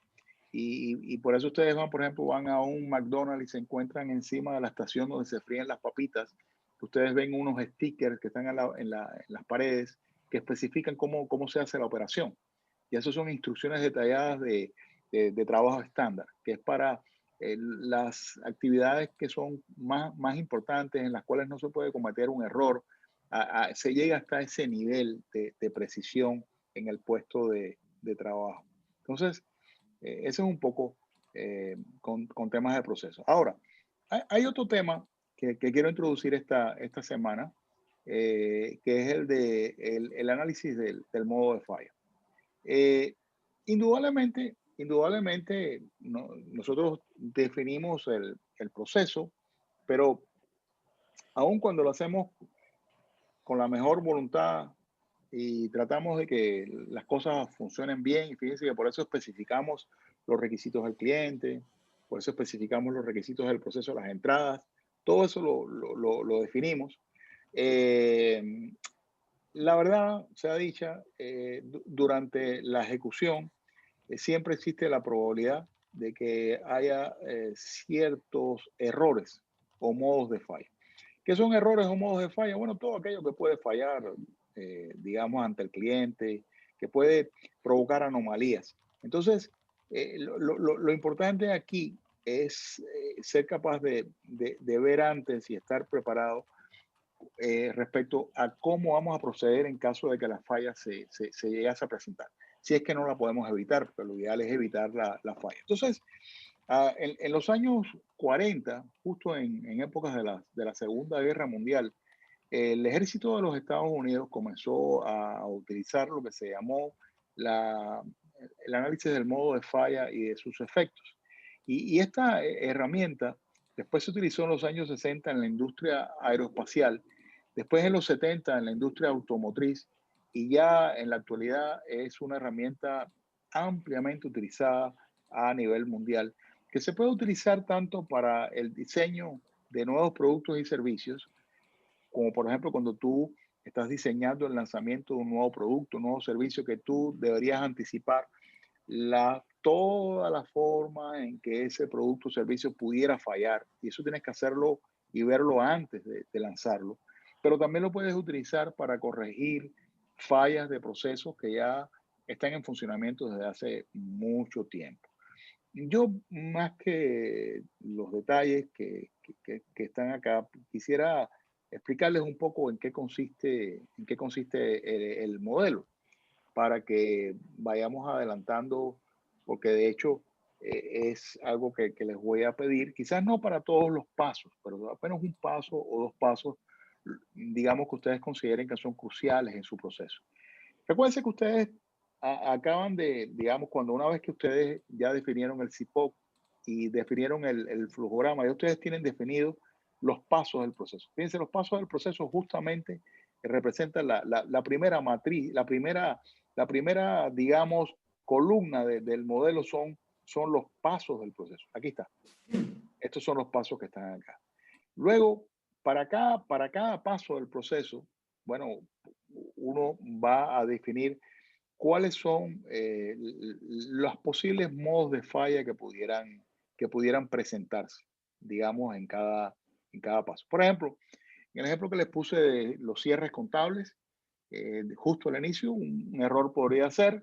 Y por eso ustedes van, por ejemplo, van a un McDonald's y se encuentran encima de la estación donde se fríen las papitas. Ustedes ven unos stickers que están en las paredes que especifican cómo se hace la operación. Y eso son instrucciones detalladas de trabajo estándar, que es para las actividades que son más importantes, en las cuales no se puede cometer un error. Se llega hasta ese nivel de precisión en el puesto de trabajo. Entonces, eso es un poco con temas de proceso. Ahora, hay otro tema que quiero introducir esta semana, que es el análisis del modo de falla. Indudablemente, nosotros definimos el proceso, pero aun cuando lo hacemos con la mejor voluntad y tratamos de que las cosas funcionen bien, y fíjense que por eso especificamos los requisitos del cliente, por eso especificamos los requisitos del proceso de las entradas, todo eso lo definimos. La verdad, sea dicha, durante la ejecución siempre existe la probabilidad de que haya ciertos errores o modos de falla. ¿Qué son errores o modos de falla? Bueno, todo aquello que puede fallar, digamos, ante el cliente, que puede provocar anomalías. Entonces, lo importante aquí es ser capaz de ver antes y estar preparado respecto a cómo vamos a proceder en caso de que la falla se llegase a presentar. Si es que no la podemos evitar, porque lo ideal es evitar la falla. Entonces, en los años 40, justo en épocas de la Segunda Guerra Mundial, el ejército de los Estados Unidos comenzó a utilizar lo que se llamó el análisis del modo de falla y de sus efectos. Y esta herramienta después se utilizó en los años 60 en la industria aeroespacial, después en los 70 en la industria automotriz, y ya en la actualidad es una herramienta ampliamente utilizada a nivel mundial, que se puede utilizar tanto para el diseño de nuevos productos y servicios, como por ejemplo cuando tú estás diseñando el lanzamiento de un nuevo producto, un nuevo servicio, que tú deberías anticipar toda la forma en que ese producto o servicio pudiera fallar. Y eso tienes que hacerlo y verlo antes de lanzarlo. Pero también lo puedes utilizar para corregir fallas de procesos que ya están en funcionamiento desde hace mucho tiempo. Yo, más que los detalles que están acá, quisiera explicarles un poco en qué consiste el modelo, para que vayamos adelantando, porque de hecho es algo que les voy a pedir, quizás no para todos los pasos, pero apenas un paso o dos pasos, digamos, que ustedes consideren que son cruciales en su proceso. Recuerden que ustedes acaban de, digamos, cuando una vez que ustedes ya definieron el CIPOC y definieron el flujograma, ya ustedes tienen definido los pasos del proceso. Fíjense, los pasos del proceso justamente representan la primera matriz, la primera, digamos, columna del modelo son los pasos del proceso. Aquí está. Estos son los pasos que están acá. Luego, para cada paso del proceso, bueno, uno va a definir cuáles son los posibles modos de falla que pudieran presentarse, digamos, en cada paso. Por ejemplo, en el ejemplo que les puse de los cierres contables, justo al inicio, un error podría ser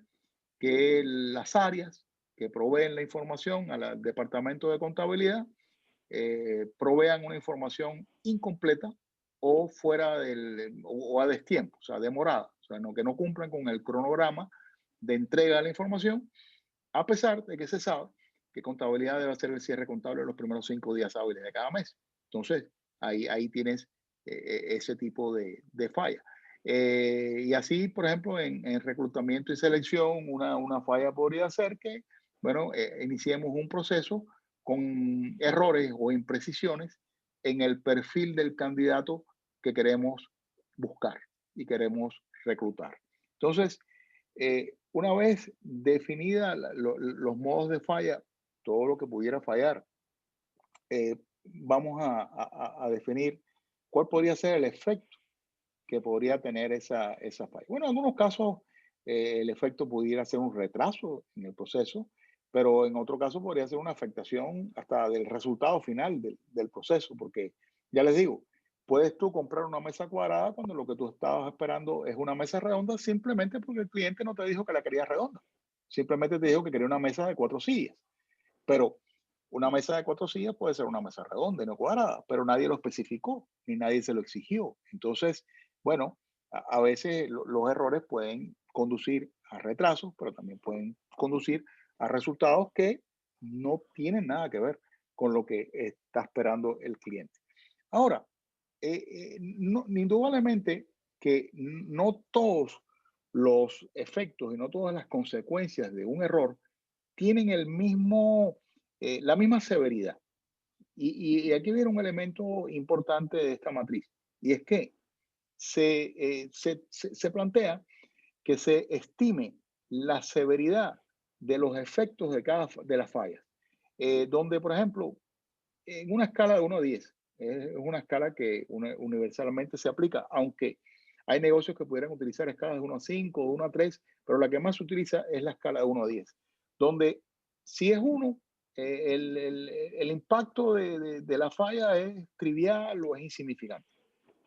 que las áreas que proveen la información al departamento de contabilidad provean una información incompleta o fuera o a destiempo, o sea, demorada, o sea, que no cumplan con el cronograma de entrega de la información, a pesar de que se sabe que contabilidad debe hacer el cierre contable los primeros 5 días hábiles de cada mes. Entonces, ahí tienes ese tipo de falla. Y así, por ejemplo, en reclutamiento y selección, una falla podría ser que, bueno, iniciemos un proceso con errores o imprecisiones en el perfil del candidato que queremos buscar y queremos reclutar. Entonces, una vez definida los modos de falla, todo lo que pudiera fallar, vamos a definir cuál podría ser el efecto que podría tener esa falla. Bueno, en algunos casos el efecto pudiera ser un retraso en el proceso, pero en otro caso podría ser una afectación hasta del resultado final del proceso, porque ya les digo, puedes tú comprar una mesa cuadrada cuando lo que tú estabas esperando es una mesa redonda simplemente porque el cliente no te dijo que la quería redonda, simplemente te dijo que quería una mesa de 4 sillas, pero una mesa de 4 sillas puede ser una mesa redonda y no cuadrada, pero nadie lo especificó ni nadie se lo exigió. Entonces, bueno, a veces los errores pueden conducir a retrasos, pero también pueden conducir a resultados que no tienen nada que ver con lo que está esperando el cliente. Ahora, indudablemente que no todos los efectos y no todas las consecuencias de un error tienen la misma severidad. Y aquí viene un elemento importante de esta matriz, y es que se plantea que se estime la severidad de los efectos de las fallas, donde, por ejemplo, en una escala de 1 a 10, es una escala que universalmente se aplica, aunque hay negocios que pudieran utilizar escalas de 1 a 5, de 1 a 3, pero la que más se utiliza es la escala de 1 a 10, donde si es 1, el impacto de la falla es trivial o es insignificante.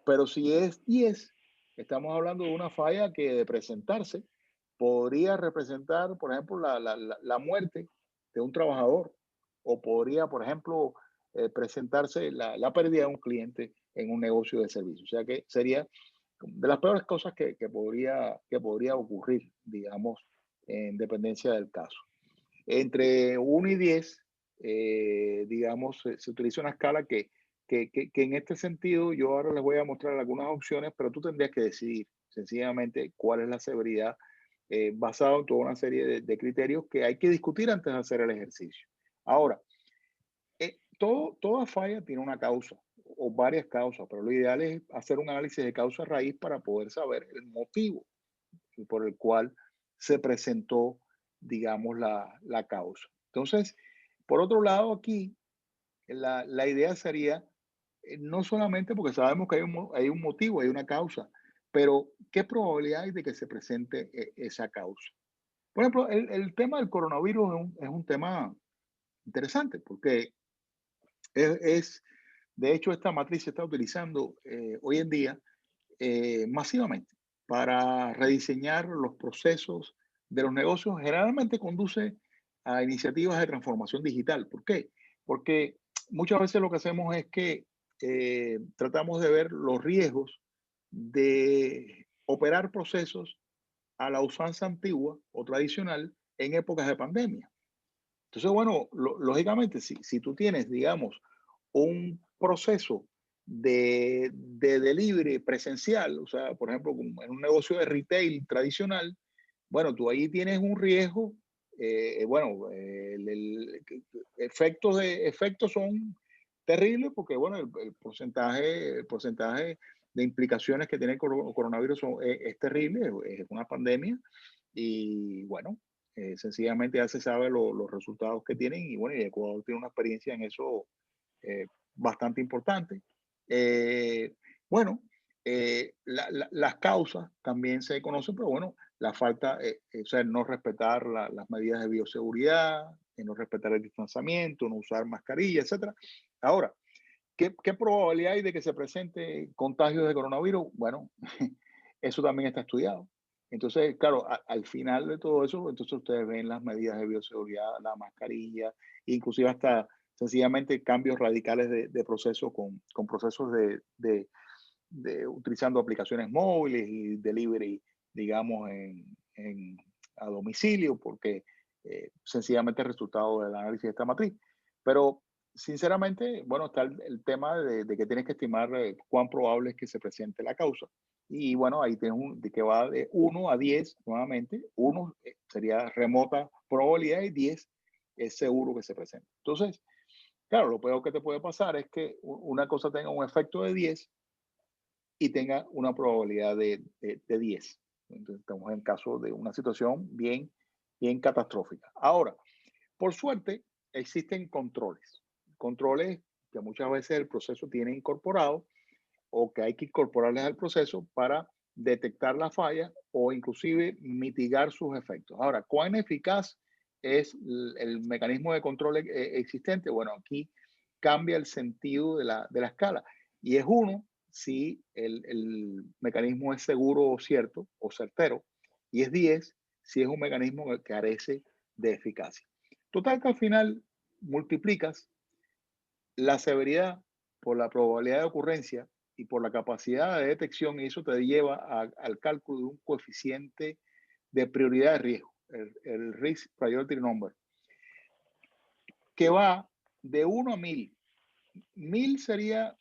Pero si es 10, estamos hablando de una falla que de presentarse podría representar, por ejemplo, la muerte de un trabajador o podría, por ejemplo, presentarse la pérdida de un cliente en un negocio de servicio. O sea que sería de las peores cosas que podría ocurrir, digamos, en dependencia del caso. Entre 1 y 10, digamos, se utiliza una escala que en este sentido yo ahora les voy a mostrar algunas opciones, pero tú tendrías que decidir sencillamente cuál es la severidad basado en toda una serie de criterios que hay que discutir antes de hacer el ejercicio. Ahora, toda falla tiene una causa o varias causas, pero lo ideal es hacer un análisis de causa raíz para poder saber el motivo por el cual se presentó, digamos, la causa. Entonces, por otro lado, aquí la idea sería no solamente porque sabemos que hay un motivo, hay una causa, pero ¿qué probabilidad hay de que se presente esa causa? Por ejemplo, el tema del coronavirus es un tema interesante porque de hecho, esta matriz se está utilizando hoy en día masivamente para rediseñar los procesos de los negocios. Generalmente conduce a iniciativas de transformación digital. ¿Por qué? Porque muchas veces lo que hacemos es que tratamos de ver los riesgos de operar procesos a la usanza antigua o tradicional en épocas de pandemia. Entonces, bueno, lógicamente, si tú tienes, digamos, un proceso de delivery presencial, o sea, por ejemplo, en un negocio de retail tradicional, bueno, tú ahí tienes un riesgo, bueno, efectos son terribles porque, bueno, el porcentaje de implicaciones que tiene el coronavirus es terrible, es una pandemia y, bueno, sencillamente ya se sabe los resultados que tienen y, bueno, y Ecuador tiene una experiencia en eso bastante importante. Bueno, las causas también se conocen, pero bueno, la falta, o sea, no respetar las medidas de bioseguridad, no respetar el distanciamiento, no usar mascarilla, etcétera. Ahora, ¿qué probabilidad hay de que se presente contagios de coronavirus? Bueno, eso también está estudiado. Entonces, claro, al final de todo eso, entonces ustedes ven las medidas de bioseguridad, la mascarilla, inclusive hasta sencillamente cambios radicales de procesos con procesos de utilizando aplicaciones móviles y delivery, digamos, en a domicilio, porque sencillamente es resultado del análisis de esta matriz. Pero sinceramente, bueno, está el tema de que tienes que estimar cuán probable es que se presente la causa. Y bueno, ahí tienes de que va de 1 a 10 nuevamente. 1 sería remota probabilidad y 10 es seguro que se presente. Entonces, claro, lo peor que te puede pasar es que una cosa tenga un efecto de 10 y tenga una probabilidad de 10. Entonces, estamos en caso de una situación bien catastrófica. Ahora, por suerte, existen controles que muchas veces el proceso tiene incorporado o que hay que incorporarles al proceso para detectar la falla o inclusive mitigar sus efectos. Ahora, ¿cuán eficaz es el mecanismo de control existente? Bueno, aquí cambia el sentido de la escala y es 1 si el mecanismo es seguro o cierto o certero y es 10 si es un mecanismo que carece de eficacia. Total que al final multiplicas la severidad por la probabilidad de ocurrencia y por la capacidad de detección, y eso te lleva al cálculo de un coeficiente de prioridad de riesgo, el Risk Priority Number, que va de 1 a 1000. 1000 sería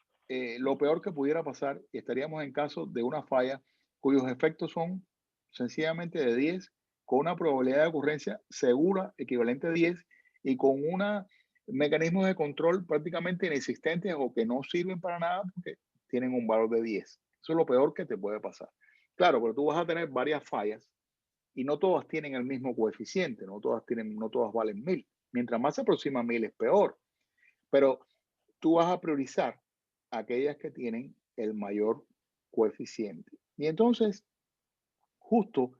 lo peor que pudiera pasar y estaríamos en caso de una falla cuyos efectos son sencillamente de 10, con una probabilidad de ocurrencia segura equivalente a 10 y con una mecanismos de control prácticamente inexistentes o que no sirven para nada porque tienen un valor de 10. Eso es lo peor que te puede pasar. Claro, pero tú vas a tener varias fallas y no todas tienen el mismo coeficiente, no todas valen 1000. Mientras más se aproxima a 1000 es peor. Pero tú vas a priorizar aquellas que tienen el mayor coeficiente. Y entonces, justo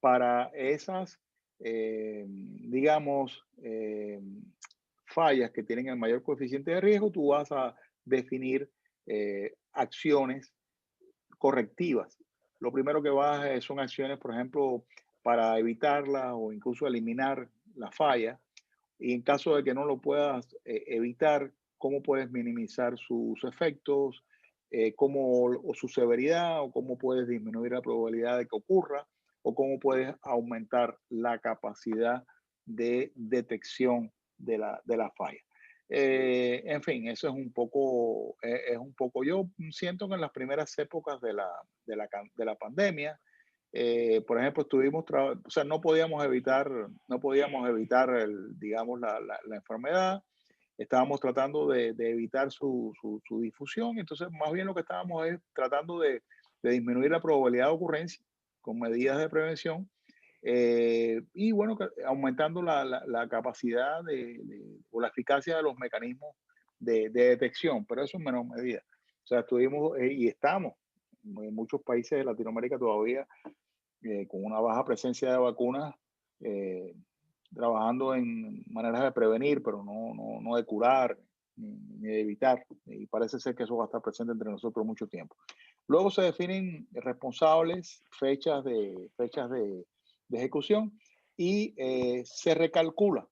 para esas, digamos, fallas que tienen el mayor coeficiente de riesgo, tú vas a definir acciones correctivas. Lo primero que vas son acciones, por ejemplo, para evitarla o incluso eliminar la falla. Y en caso de que no lo puedas evitar, cómo puedes minimizar sus efectos, o su severidad, o cómo puedes disminuir la probabilidad de que ocurra, o cómo puedes aumentar la capacidad de detección de la falla. En fin, eso es un poco, yo siento que en las primeras épocas de la pandemia, por ejemplo, o sea, no podíamos evitar digamos, la enfermedad, estábamos tratando de evitar su difusión, entonces más bien lo que estábamos es tratando de disminuir la probabilidad de ocurrencia con medidas de prevención y bueno, aumentando la capacidad o la eficacia de los mecanismos de detección, pero eso en menor medida. O sea, estuvimos y estamos en muchos países de Latinoamérica todavía con una baja presencia de vacunas, trabajando en maneras de prevenir, pero no de curar ni de evitar. Y parece ser que eso va a estar presente entre nosotros mucho tiempo. Luego se definen responsables, fechas de ejecución y se recalcula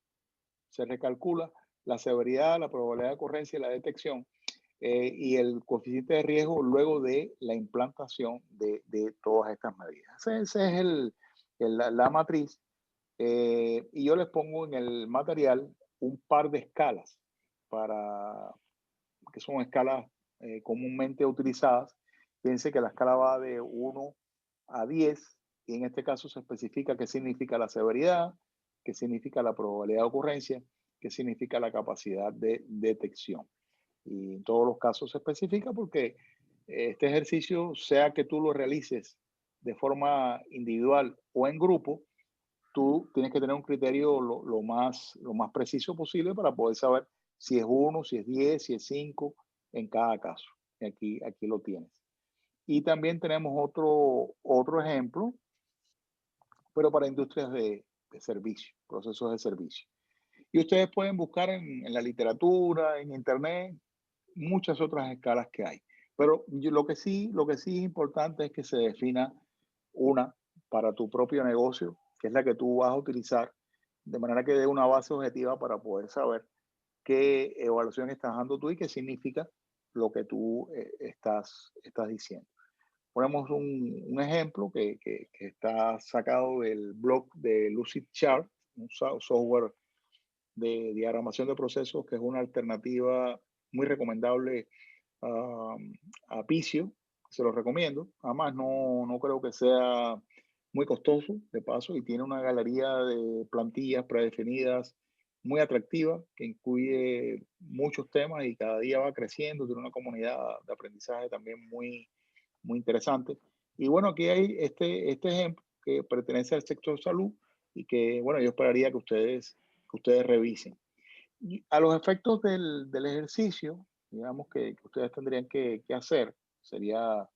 la severidad, la probabilidad de ocurrencia y la detección y el coeficiente de riesgo luego de la implantación de todas estas medidas. Ese es la matriz. Y yo les pongo en el material un par de escalas que son escalas comúnmente utilizadas. Fíjense que la escala va de 1 a 10 y en este caso se especifica qué significa la severidad, qué significa la probabilidad de ocurrencia, qué significa la capacidad de detección. Y en todos los casos se especifica porque este ejercicio, sea que tú lo realices de forma individual o en grupo, tú tienes que tener un criterio lo más preciso posible para poder saber si es 1, si es 10, si es 5 en cada caso. Y aquí lo tienes. Y también tenemos otro ejemplo, pero para industrias de servicio, procesos de servicio. Y ustedes pueden buscar en la literatura, en internet, muchas otras escalas que hay. Pero lo que sí es importante es que se defina una para tu propio negocio, que es la que tú vas a utilizar, de manera que dé una base objetiva para poder saber qué evaluación estás dando tú y qué significa lo que tú estás diciendo. ponemos un ejemplo que está sacado del blog de Lucidchart, un software de diagramación de procesos que es una alternativa muy recomendable a, a Pisio. Se lo recomiendo. Además, no creo que sea muy costoso, de paso, y tiene una galería de plantillas predefinidas muy atractiva que incluye muchos temas y cada día va creciendo. Tiene una comunidad de aprendizaje también muy interesante. Y bueno, aquí hay este ejemplo que pertenece al sector salud y que, bueno, yo esperaría que ustedes revisen. Y a los efectos del ejercicio, digamos que ustedes tendrían que hacer, sería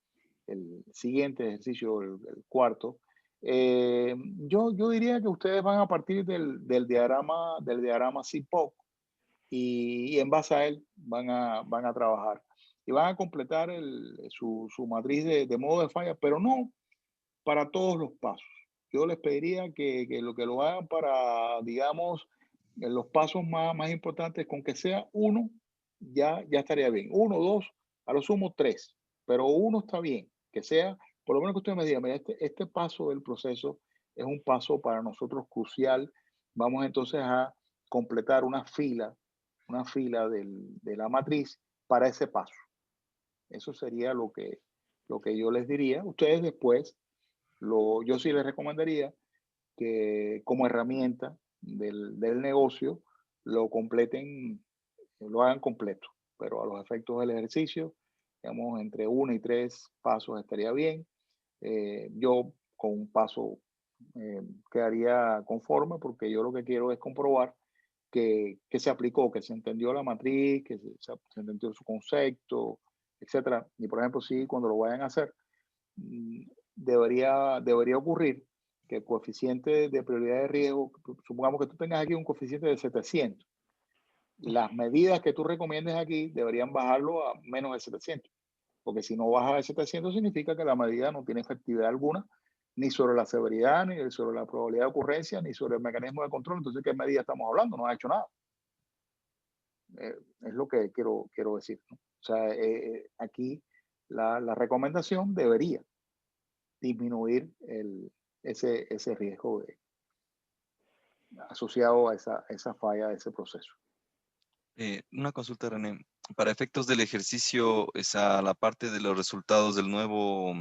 el siguiente ejercicio, el cuarto. Yo diría que ustedes van a partir del diagrama CPOC y en base a él van a trabajar. Y van a completar su matriz de modo de falla, pero no para todos los pasos. Yo les pediría que lo hagan para, digamos, en los pasos más importantes, con que sea uno, ya estaría bien. Uno, dos, a lo sumo tres, pero uno está bien, que sea, por lo menos que usted me diga, mira, este paso del proceso es un paso para nosotros crucial. Vamos entonces a completar una fila de la matriz para ese paso. Eso sería lo que yo les diría. Ustedes después, yo sí les recomendaría que como herramienta del negocio lo completen, lo hagan completo, pero a los efectos del ejercicio, digamos, entre 1 y 3 pasos estaría bien. Yo con un paso quedaría conforme porque yo lo que quiero es comprobar que se aplicó, que se entendió la matriz, que se entendió su concepto, etcétera. Y por ejemplo, sí, cuando lo vayan a hacer, debería ocurrir que el coeficiente de prioridad de riesgo, supongamos que tú tengas aquí un coeficiente de 700, las medidas que tú recomiendes aquí deberían bajarlo a menos de 700, porque si no baja de 700 significa que la medida no tiene efectividad alguna, ni sobre la severidad, ni sobre la probabilidad de ocurrencia, ni sobre el mecanismo de control. Entonces, ¿qué medida estamos hablando? No ha hecho nada. Es lo que quiero decir, ¿no? O sea, aquí la recomendación debería disminuir ese riesgo asociado a esa falla de ese proceso. Una consulta, René. Para efectos del ejercicio, esa, la parte de los resultados del nuevo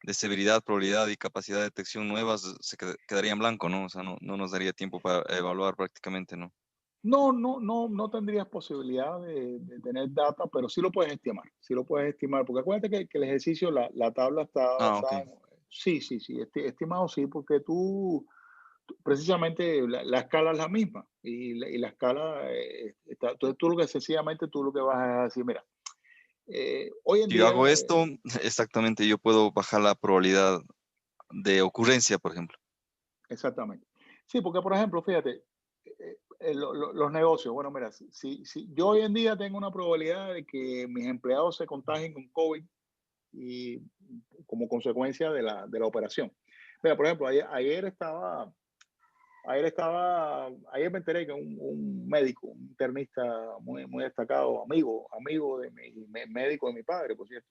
de severidad, probabilidad y capacidad de detección nuevas se quedaría en blanco, ¿no? O sea, no nos daría tiempo para evaluar prácticamente, ¿no? No tendrías posibilidad de tener data, pero sí lo puedes estimar. Sí lo puedes estimar, porque acuérdate que el ejercicio, la tabla está Ah, ok. basada en... Sí, estimado sí, porque precisamente la escala es la misma y la escala está, entonces tú lo que sencillamente tú lo que vas a decir, mira, hoy en Si yo hago día, esto, exactamente, yo puedo bajar la probabilidad de ocurrencia, por ejemplo. exactamente. Sí, porque por ejemplo, fíjate, los negocios, bueno, mira, si yo hoy en día tengo una probabilidad de que mis empleados se contagien con COVID y como consecuencia de la operación. Mira, por ejemplo, ayer me enteré que un médico, un internista muy destacado, amigo de médico de mi padre, por cierto,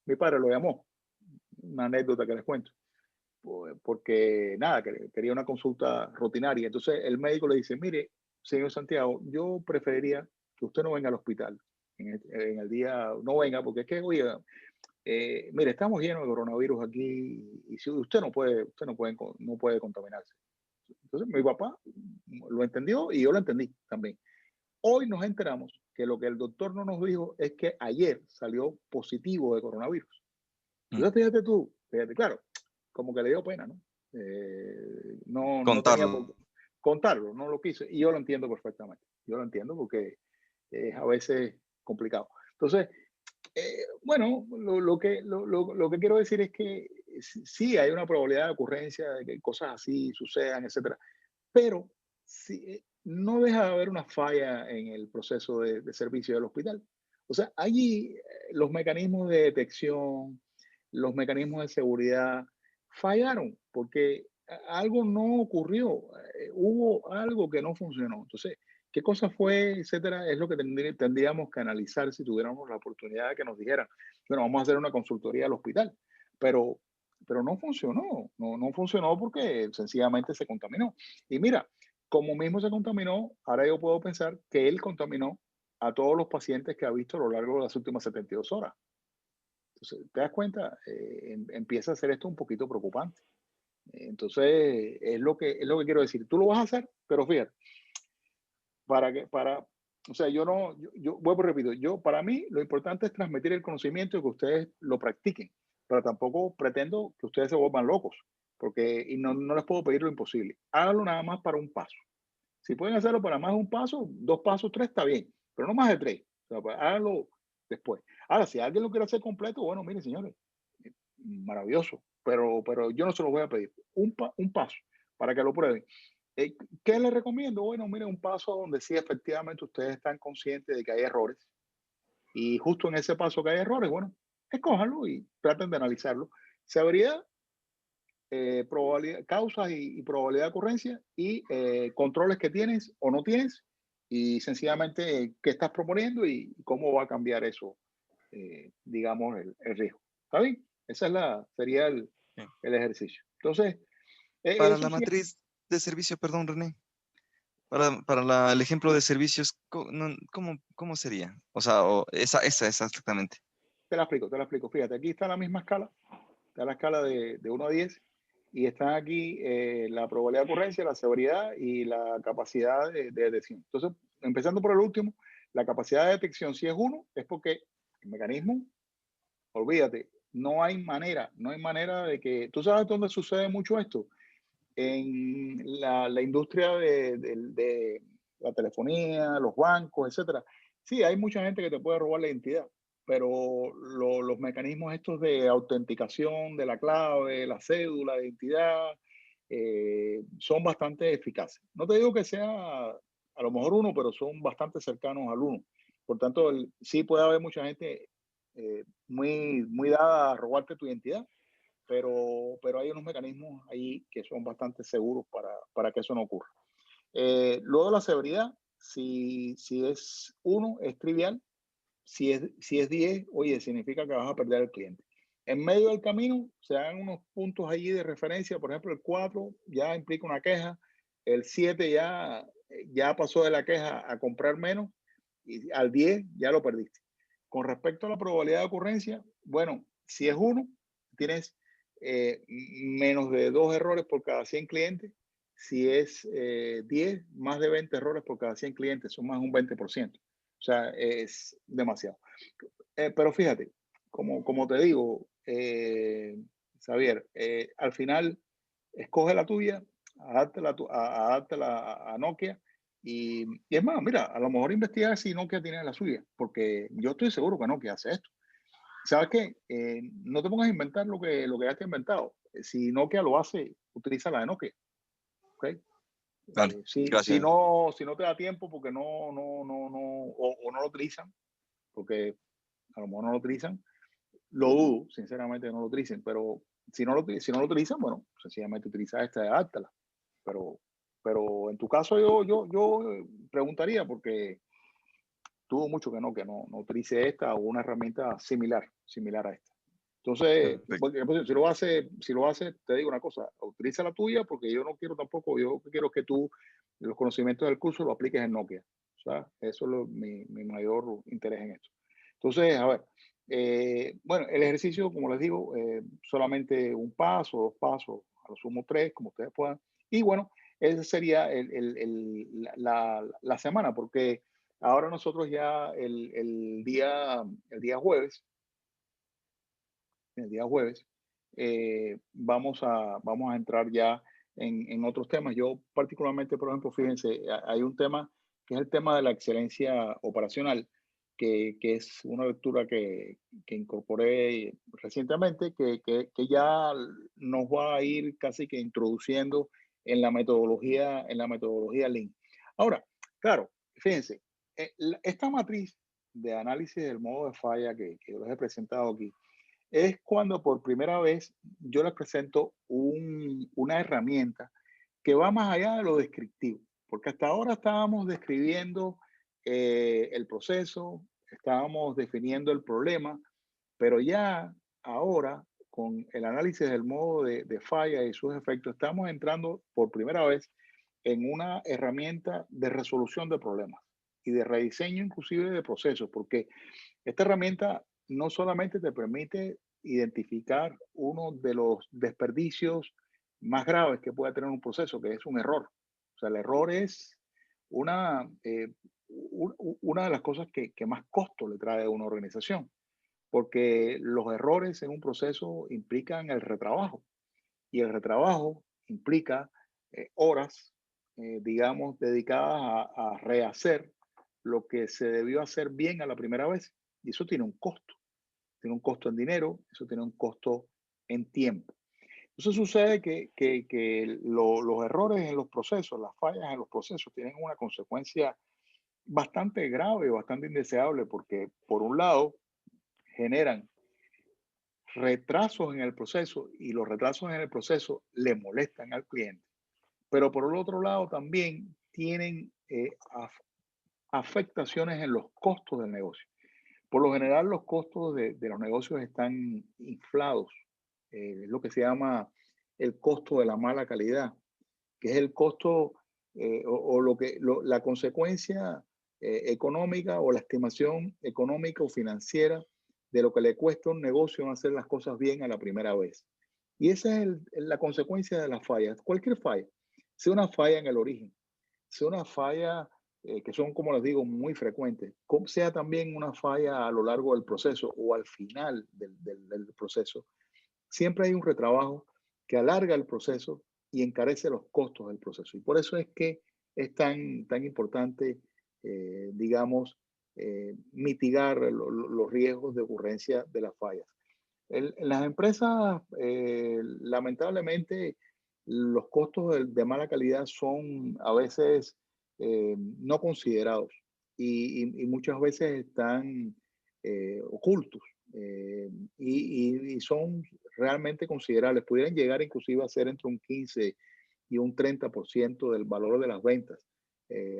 mi padre lo llamó, una anécdota que les cuento, porque nada, que quería una consulta rutinaria. Entonces el médico le dice, mire, señor Santiago, yo preferiría que usted no venga al hospital en el día, no venga, porque es que, oiga, mire, estamos llenos de coronavirus aquí y si usted no puede contaminarse. Entonces mi papá lo entendió y yo lo entendí también. Hoy nos enteramos que lo que el doctor no nos dijo es que ayer salió positivo de coronavirus. Entonces fíjate, claro, como que le dio pena, ¿no? No tenía por qué Contarlo. contarlo, no lo quiso. Y yo lo entiendo perfectamente. Yo lo entiendo porque es a veces complicado. Entonces, bueno, lo que quiero decir es que sí hay una probabilidad de ocurrencia de que cosas así sucedan, etcétera, pero sí, no deja de haber una falla en el proceso de servicio del hospital. O sea, allí los mecanismos de detección, los mecanismos de seguridad fallaron porque algo no ocurrió, hubo algo que no funcionó. Entonces, qué cosa fue, etcétera, es lo que tendríamos que analizar si tuviéramos la oportunidad de que nos dijeran, bueno, vamos a hacer una consultoría al hospital. Pero, pero no funcionó, no funcionó porque sencillamente se contaminó. Y mira, como mismo se contaminó, ahora yo puedo pensar que él contaminó a todos los pacientes que ha visto a lo largo de las últimas 72 horas. Entonces, ¿te das cuenta? Empieza a ser esto un poquito preocupante. Entonces, es lo que quiero decir. Tú lo vas a hacer, pero fíjate, o sea, yo vuelvo y repito, para mí lo importante es transmitir el conocimiento y que ustedes lo practiquen, pero tampoco pretendo que ustedes se vuelvan locos, porque y no les puedo pedir lo imposible. Háganlo nada más para un paso. Si pueden hacerlo para más de un paso, 2 pasos, 3, está bien, pero no más de 3. O sea, pues, háganlo después. Ahora, si alguien lo quiere hacer completo, bueno, miren, señores, maravilloso, pero yo no se lo voy a pedir. Un paso para que lo prueben. ¿Qué les recomiendo? Bueno, miren, un paso donde sí efectivamente ustedes están conscientes de que hay errores y justo en ese paso que hay errores, bueno, escójanlo y traten de analizarlo. Severidad, probabilidad, causas y probabilidad de ocurrencia y controles que tienes o no tienes y sencillamente qué estás proponiendo y cómo va a cambiar eso, digamos, el riesgo. ¿Está bien? Sería Sí. el ejercicio. Entonces, Para eso la sí. matriz de servicio, perdón, René, el ejemplo de servicios, ¿cómo sería? O sea, esa exactamente. Te la explico. Fíjate, aquí está la misma escala, está la escala de 1 a 10 y están aquí la probabilidad de ocurrencia, la severidad y la capacidad de detección. Entonces, empezando por el último, la capacidad de detección, si es 1, es porque el mecanismo, olvídate, no hay manera de que, ¿tú sabes dónde sucede mucho esto? En la industria de la telefonía, los bancos, etcétera. Sí, hay mucha gente que te puede robar la identidad, pero los mecanismos estos de autenticación de la clave, la cédula de identidad, son bastante eficaces. No te digo que sea a lo mejor 1, pero son bastante cercanos al 1. Por tanto, sí puede haber mucha gente muy dada a robarte tu identidad, pero hay unos mecanismos ahí que son bastante seguros para que eso no ocurra. Luego la severidad, si es 1, es trivial. Si es 10, oye, significa que vas a perder al cliente. En medio del camino se dan unos puntos allí de referencia, por ejemplo, el 4 ya implica una queja, el 7 ya pasó de la queja a comprar menos y al 10 ya lo perdiste. Con respecto a la probabilidad de ocurrencia, bueno, si es 1, tienes menos de 2 errores por cada 100 clientes. Si es 10, más de 20 errores por cada 100 clientes, son más de un 20%. O sea, es demasiado. Pero fíjate, como te digo, Xavier, al final escoge la tuya, adáptala a Nokia y es más, mira, a lo mejor investiga si Nokia tiene la suya, porque yo estoy seguro que Nokia hace esto. ¿Sabes qué? No te pongas a inventar lo que ya te he inventado. Si Nokia lo hace, utiliza la de Nokia. ¿Okay? Vale, Si gracias. no te da tiempo porque o no lo utilizan, porque a lo mejor no lo utilizan, lo dudo, sinceramente, que no lo utilicen, pero si no lo utilizan, bueno, sencillamente utiliza esta de Aptala. Pero en tu caso yo preguntaría porque tuvo mucho que no utilice esta o una herramienta similar a esta. Entonces, Perfecto. si lo hace, te digo una cosa, utiliza la tuya porque yo no quiero tampoco, yo quiero que tú los conocimientos del curso lo apliques en Nokia. O sea, eso es mi mayor interés en esto. Entonces, a ver, bueno, el ejercicio, como les digo, solamente un paso, 2 pasos, a lo sumo 3, como ustedes puedan. Y bueno, ese sería la semana, porque ahora nosotros ya el día jueves, vamos a entrar ya en otros temas. Yo particularmente, por ejemplo, fíjense, hay un tema que es el tema de la excelencia operacional, que es una lectura que incorporé recientemente, que ya nos va a ir casi que introduciendo en la metodología Lean. Ahora, claro, fíjense, esta matriz de análisis del modo de falla que yo les he presentado aquí, es cuando por primera vez yo les presento una herramienta que va más allá de lo descriptivo. porque hasta ahora estábamos describiendo el proceso, estábamos definiendo el problema, pero ya ahora, con el análisis del modo de falla y sus efectos, estamos entrando por primera vez en una herramienta de resolución de problemas y de rediseño inclusive de procesos, porque esta herramienta no solamente te permite identificar uno de los desperdicios más graves que puede tener un proceso, que es un error. O sea, el error es una, una de las cosas que más costo le trae a una organización, porque los errores en un proceso implican el retrabajo y el retrabajo implica horas, digamos, dedicadas a rehacer lo que se debió hacer bien a la primera vez. Y eso tiene un costo. Tiene un costo en dinero, eso tiene un costo en tiempo. Entonces sucede que los errores en los procesos, las fallas en los procesos tienen una consecuencia bastante grave, bastante indeseable, porque por un lado generan retrasos en el proceso y los retrasos en el proceso le molestan al cliente. Pero por el otro lado también tienen afectaciones en los costos del negocio. Por lo general los costos de los negocios están inflados. Es lo que se llama el costo de la mala calidad, que es el costo o la consecuencia económica o la estimación económica o financiera de lo que le cuesta a un negocio hacer las cosas bien a la primera vez. Y esa es la consecuencia de las fallas. Cualquier falla, sea una falla en el origen, sea una falla que son, como les digo, muy frecuentes, como sea también una falla a lo largo del proceso o al final del proceso, siempre hay un retrabajo que alarga el proceso y encarece los costos del proceso. Y por eso es que es tan importante, digamos, mitigar los riesgos de ocurrencia de las fallas. En las empresas, lamentablemente, los costos de mala calidad son a veces no considerados y muchas veces están ocultos y son realmente considerables. Pudieran llegar inclusive a ser entre un 15 y un 30% del valor de las ventas.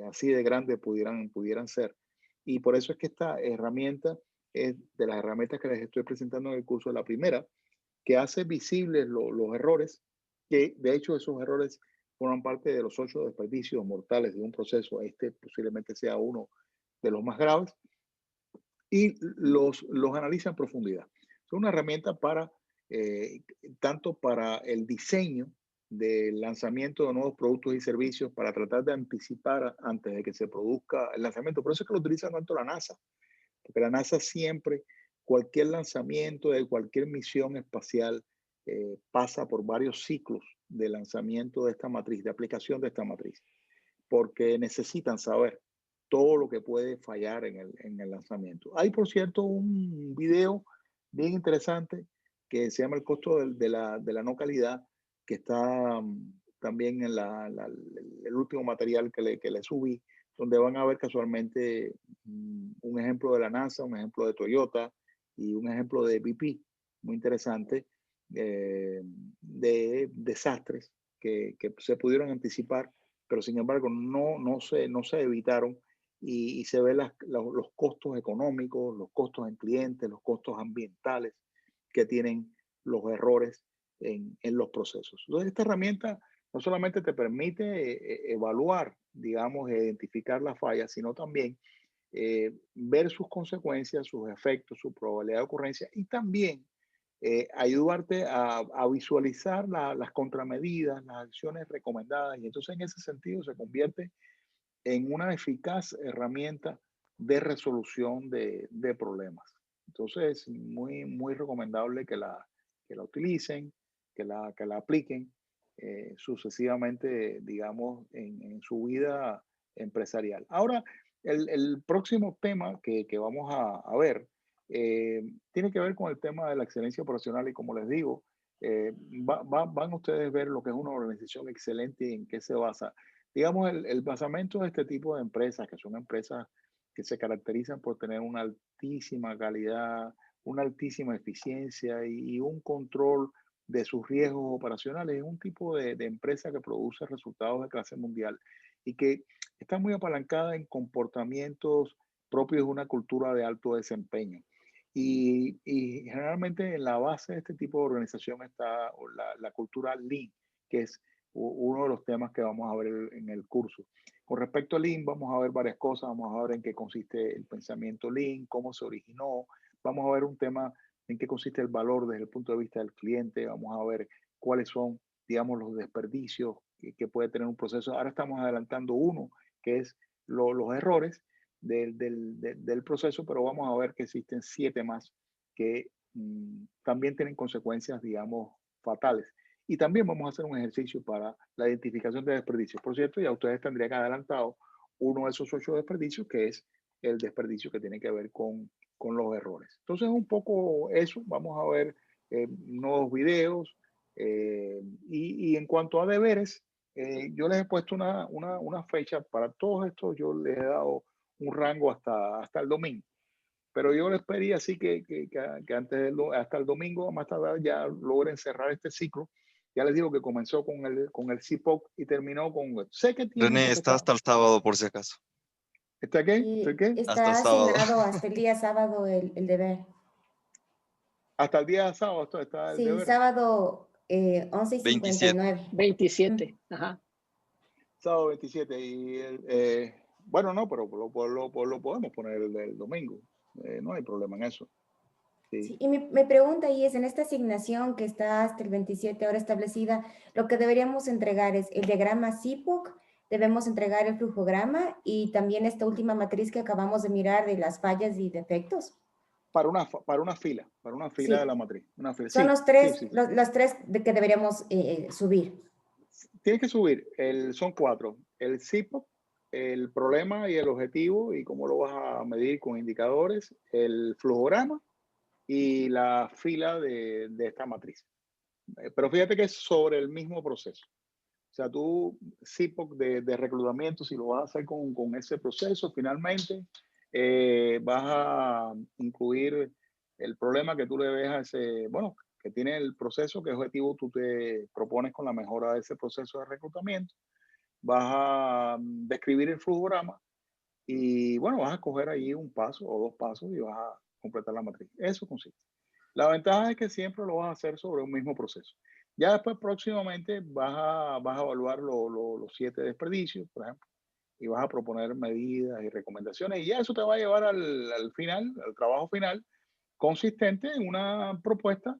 Así de grande pudieran ser. Y por eso es que esta herramienta es de las herramientas que les estoy presentando en el curso, la primera, que hace visibles los errores, que de hecho esos errores forman parte de los 8 desperdicios mortales de un proceso. Este posiblemente sea uno de los más graves y los analiza en profundidad. Es una herramienta para, tanto para el diseño del lanzamiento de nuevos productos y servicios, para tratar de anticipar antes de que se produzca el lanzamiento. Por eso es que lo utiliza tanto la NASA, porque la NASA siempre, cualquier lanzamiento de cualquier misión espacial pasa por varios ciclos de lanzamiento de esta matriz, de aplicación de esta matriz, porque necesitan saber todo lo que puede fallar en el lanzamiento. Hay, por cierto, un video bien interesante que se llama El costo de la no calidad, que está también en el último material que le subí, donde van a ver casualmente un ejemplo de la NASA, un ejemplo de Toyota y un ejemplo de BP, muy interesante, de desastres que se pudieron anticipar, pero sin embargo no se evitaron y se ven los costos económicos, los costos en clientes, los costos ambientales que tienen los errores en los procesos. Entonces, esta herramienta no solamente te permite evaluar, digamos, identificar las fallas, sino también ver sus consecuencias, sus efectos, su probabilidad de ocurrencia y también ayudarte a visualizar las contramedidas, las acciones recomendadas. Y entonces en ese sentido se convierte en una eficaz herramienta de resolución de problemas. Entonces es muy recomendable que la utilicen, que la apliquen sucesivamente, digamos, en su vida empresarial. Ahora, el próximo tema que vamos a ver tiene que ver con el tema de la excelencia operacional y como les digo, van ustedes a ver lo que es una organización excelente y en qué se basa. Digamos, el basamento de este tipo de empresas, que son empresas que se caracterizan por tener una altísima calidad, una altísima eficiencia y un control de sus riesgos operacionales, es un tipo de empresa que produce resultados de clase mundial. y que está muy apalancada en comportamientos propios de una cultura de alto desempeño. Y generalmente en la base de este tipo de organización está la cultura Lean, que es uno de los temas que vamos a ver en el curso. Con respecto a Lean, vamos a ver varias cosas, vamos a ver en qué consiste el pensamiento Lean, cómo se originó, vamos a ver un tema en qué consiste el valor desde el punto de vista del cliente, vamos a ver cuáles son, digamos, los desperdicios que puede tener un proceso. Ahora estamos adelantando uno, que es los errores del proceso, pero vamos a ver que existen 7 más que también tienen consecuencias, digamos, fatales. Y también vamos a hacer un ejercicio para la identificación de desperdicios. Por cierto, ya ustedes tendrían que adelantado uno de esos 8 desperdicios, que es el desperdicio que tiene que ver con los errores. Entonces, un poco eso. Vamos a ver nuevos videos. Y en cuanto a deberes, yo les he puesto una fecha para todos estos. Yo les he dado un rango hasta el domingo. Pero yo les pedí así que antes hasta el domingo, más tarde, ya logren cerrar este ciclo. Ya les digo que comenzó con el CIPOC y terminó con... Sé que tienen... René, está hasta el sábado, por si acaso. ¿Está qué? Y ¿Está qué? Hasta el está sábado. asignado hasta el día sábado el deber. Hasta el día de sábado está el Sí, deber. sábado 11:59. 27. Ajá. Sábado 27. Y bueno, no, pero lo podemos poner el domingo. No hay problema en eso. Sí. Sí, y mi pregunta ahí es, en esta asignación que está hasta el 27 ahora establecida, lo que deberíamos entregar es el diagrama CIPOC, debemos entregar el flujograma y también esta última matriz que acabamos de mirar de las fallas y defectos. Para una fila Sí. de la matriz. Una fila. Son Sí, los tres, sí. los tres que deberíamos subir. Tienes que subir, son 4. El CIPOC, el problema y el objetivo y cómo lo vas a medir con indicadores, el flujograma y la fila de esta matriz. Pero fíjate que es sobre el mismo proceso. O sea, tú, CIPOC de reclutamiento, si lo vas a hacer con ese proceso, finalmente vas a incluir el problema que tú le ves a ese, bueno, que tiene el proceso, qué objetivo tú te propones con la mejora de ese proceso de reclutamiento. Vas a describir el flujograma y, bueno, vas a coger ahí un paso o 2 pasos y vas a completar la matriz. Eso consiste. La ventaja es que siempre lo vas a hacer sobre un mismo proceso. Ya después, próximamente, vas a evaluar los 7 desperdicios, por ejemplo, y vas a proponer medidas y recomendaciones. Y ya eso te va a llevar al final, al trabajo final, consistente en una propuesta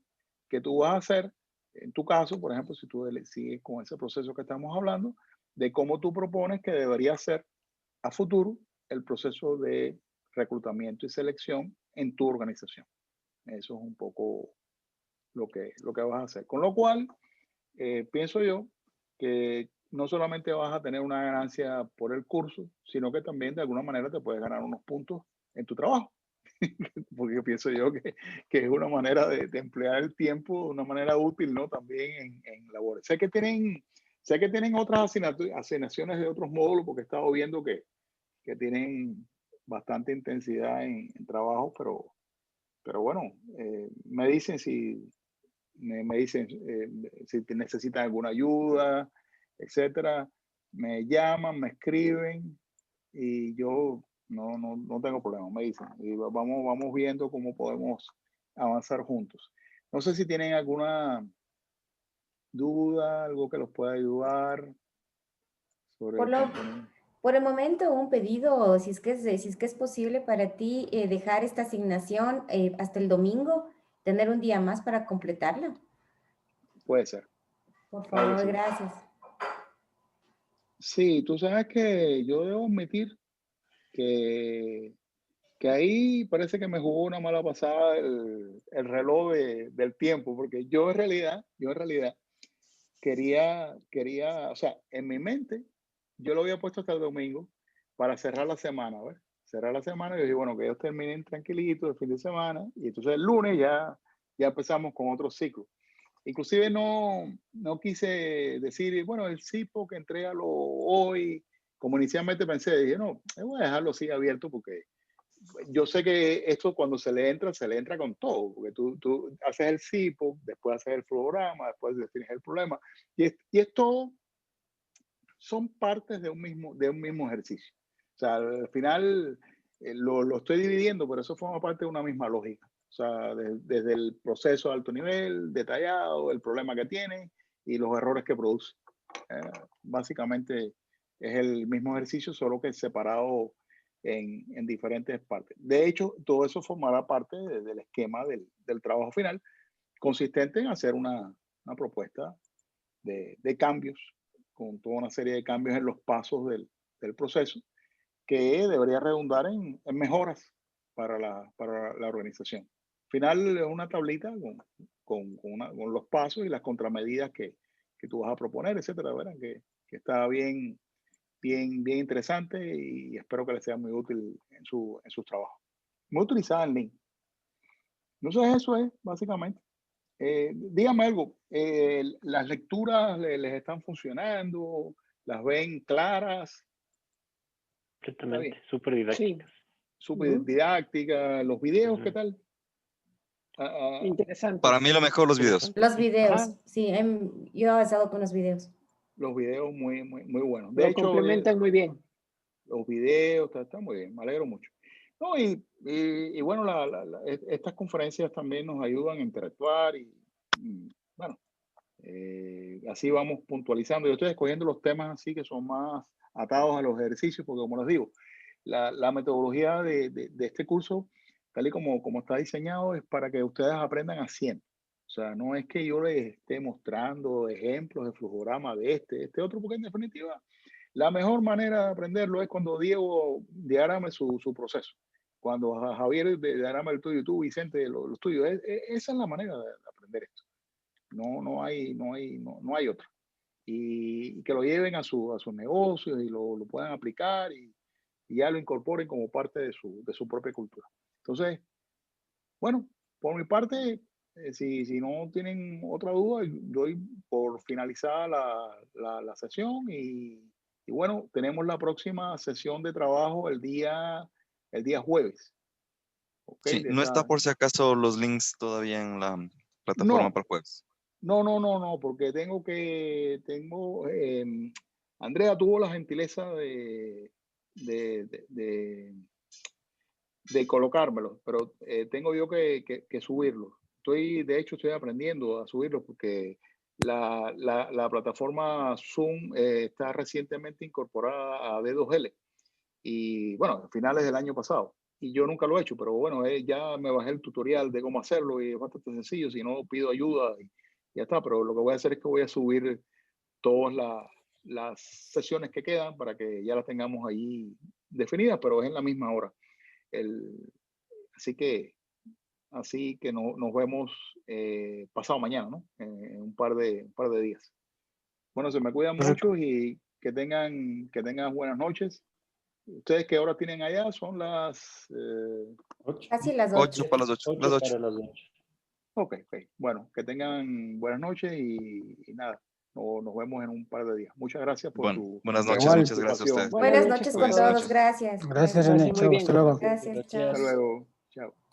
que tú vas a hacer, en tu caso, por ejemplo, si tú sigues con ese proceso que estamos hablando, de cómo tú propones que debería ser a futuro el proceso de reclutamiento y selección en tu organización. Eso es un poco lo que vas a hacer. Con lo cual, pienso yo que no solamente vas a tener una ganancia por el curso, sino que también de alguna manera te puedes ganar unos puntos en tu trabajo. Porque yo pienso yo que es una manera de emplear el tiempo de una manera útil, ¿no? También en labores. Sé que tienen otras asignaciones de otros módulos, porque he estado viendo que tienen bastante intensidad en trabajo, pero bueno, me dicen si necesitan alguna ayuda, etcétera. Me llaman, me escriben y yo no tengo problema, me dicen. Y vamos viendo cómo podemos avanzar juntos. No sé si tienen alguna duda, algo que los pueda ayudar sobre el componente. Por el momento, un pedido, si es que es posible para ti dejar esta asignación hasta el domingo, tener un día más para completarla. Puede ser. Por Claro favor, que sí. gracias. Sí, tú sabes que yo debo admitir que ahí parece que me jugó una mala pasada el reloj del tiempo, porque yo en realidad quería, o sea, en mi mente, yo lo había puesto hasta el domingo para cerrar la semana, ¿ves? Cerrar la semana y yo dije, bueno, que ellos terminen tranquilitos el fin de semana y entonces el lunes ya empezamos con otro ciclo. Inclusive no quise decir, bueno, el CIPO que entrégalo hoy, como inicialmente pensé, dije, no, voy a dejarlo así abierto porque yo sé que esto cuando se le entra con todo, porque tú haces el CIPO, después haces el flujograma, después tienes el problema, y es todo son partes de un mismo ejercicio. O sea, al final lo estoy dividiendo, pero eso forma parte de una misma lógica. O sea, desde el proceso de alto nivel, detallado, el problema que tiene y los errores que produce. Básicamente es el mismo ejercicio, solo que separado en diferentes partes. De hecho, todo eso formará parte del esquema del trabajo final, consistente en hacer una propuesta de cambios, con toda una serie de cambios en los pasos del proceso, que debería redundar en mejoras para la organización. Al final es una tablita con los pasos y las contramedidas que tú vas a proponer, etcétera, ¿verdad? Que está bien interesante y espero que les sea muy útil en sus trabajos. Muy utilizada en Lean. Entonces eso es básicamente. Dígame algo, ¿las lecturas les están funcionando? ¿Las ven claras? Exactamente, súper didácticas. Súper didácticas. ¿Los videos qué tal? Interesante. Para mí lo mejor los videos. Los videos, Ajá. sí, yo he avanzado con los videos. Los videos muy buenos. Lo complementan muy bien. Los videos, está muy bien, me alegro mucho. No, y bueno, estas conferencias también nos ayudan a interactuar y bueno, así vamos puntualizando. Yo estoy escogiendo los temas así que son más atados a los ejercicios, porque como les digo, la metodología de este curso, tal y como está diseñado, es para que ustedes aprendan haciendo. O sea, no es que yo les esté mostrando ejemplos de flujograma de este otro, porque en definitiva, la mejor manera de aprenderlo es cuando Diego diagrame su proceso. Cuando Javier diagrama el tuyo y tú, Vicente, los tuyos. Esa es la manera de aprender esto. No hay otra. Y que lo lleven a sus negocios y lo puedan aplicar y ya lo incorporen como parte de su propia cultura. Entonces, bueno, por mi parte, si no tienen otra duda, doy por finalizada la sesión y bueno, tenemos la próxima sesión de trabajo el día jueves. ¿Okay? Sí, no está por si acaso los links todavía en la plataforma para jueves. No, porque Andrea tuvo la gentileza de colocármelo, pero tengo yo que subirlo. De hecho, estoy aprendiendo a subirlo porque la plataforma Zoom está recientemente incorporada a D2L y bueno, a finales del año pasado. Y yo nunca lo he hecho, pero bueno, ya me bajé el tutorial de cómo hacerlo y es bastante sencillo. Si no, pido ayuda y ya está. Pero lo que voy a hacer es que voy a subir todas las sesiones que quedan para que ya las tengamos ahí definidas, pero es en la misma hora. Así que nos vemos pasado mañana, ¿no? En un par de días. Bueno, se me cuidan mucho y que tengan buenas noches. ¿Ustedes qué hora tienen allá? Son las... Casi las 8. 8 para las 8. Las 8. Ok. Bueno, que tengan buenas noches y nada, nos vemos en un par de días. Muchas gracias por buenas noches, muchas gracias a ustedes. Buenas noches con todos, gracias. Gracias, René. Chao, hasta luego. Gracias, chao. Hasta luego. Chao.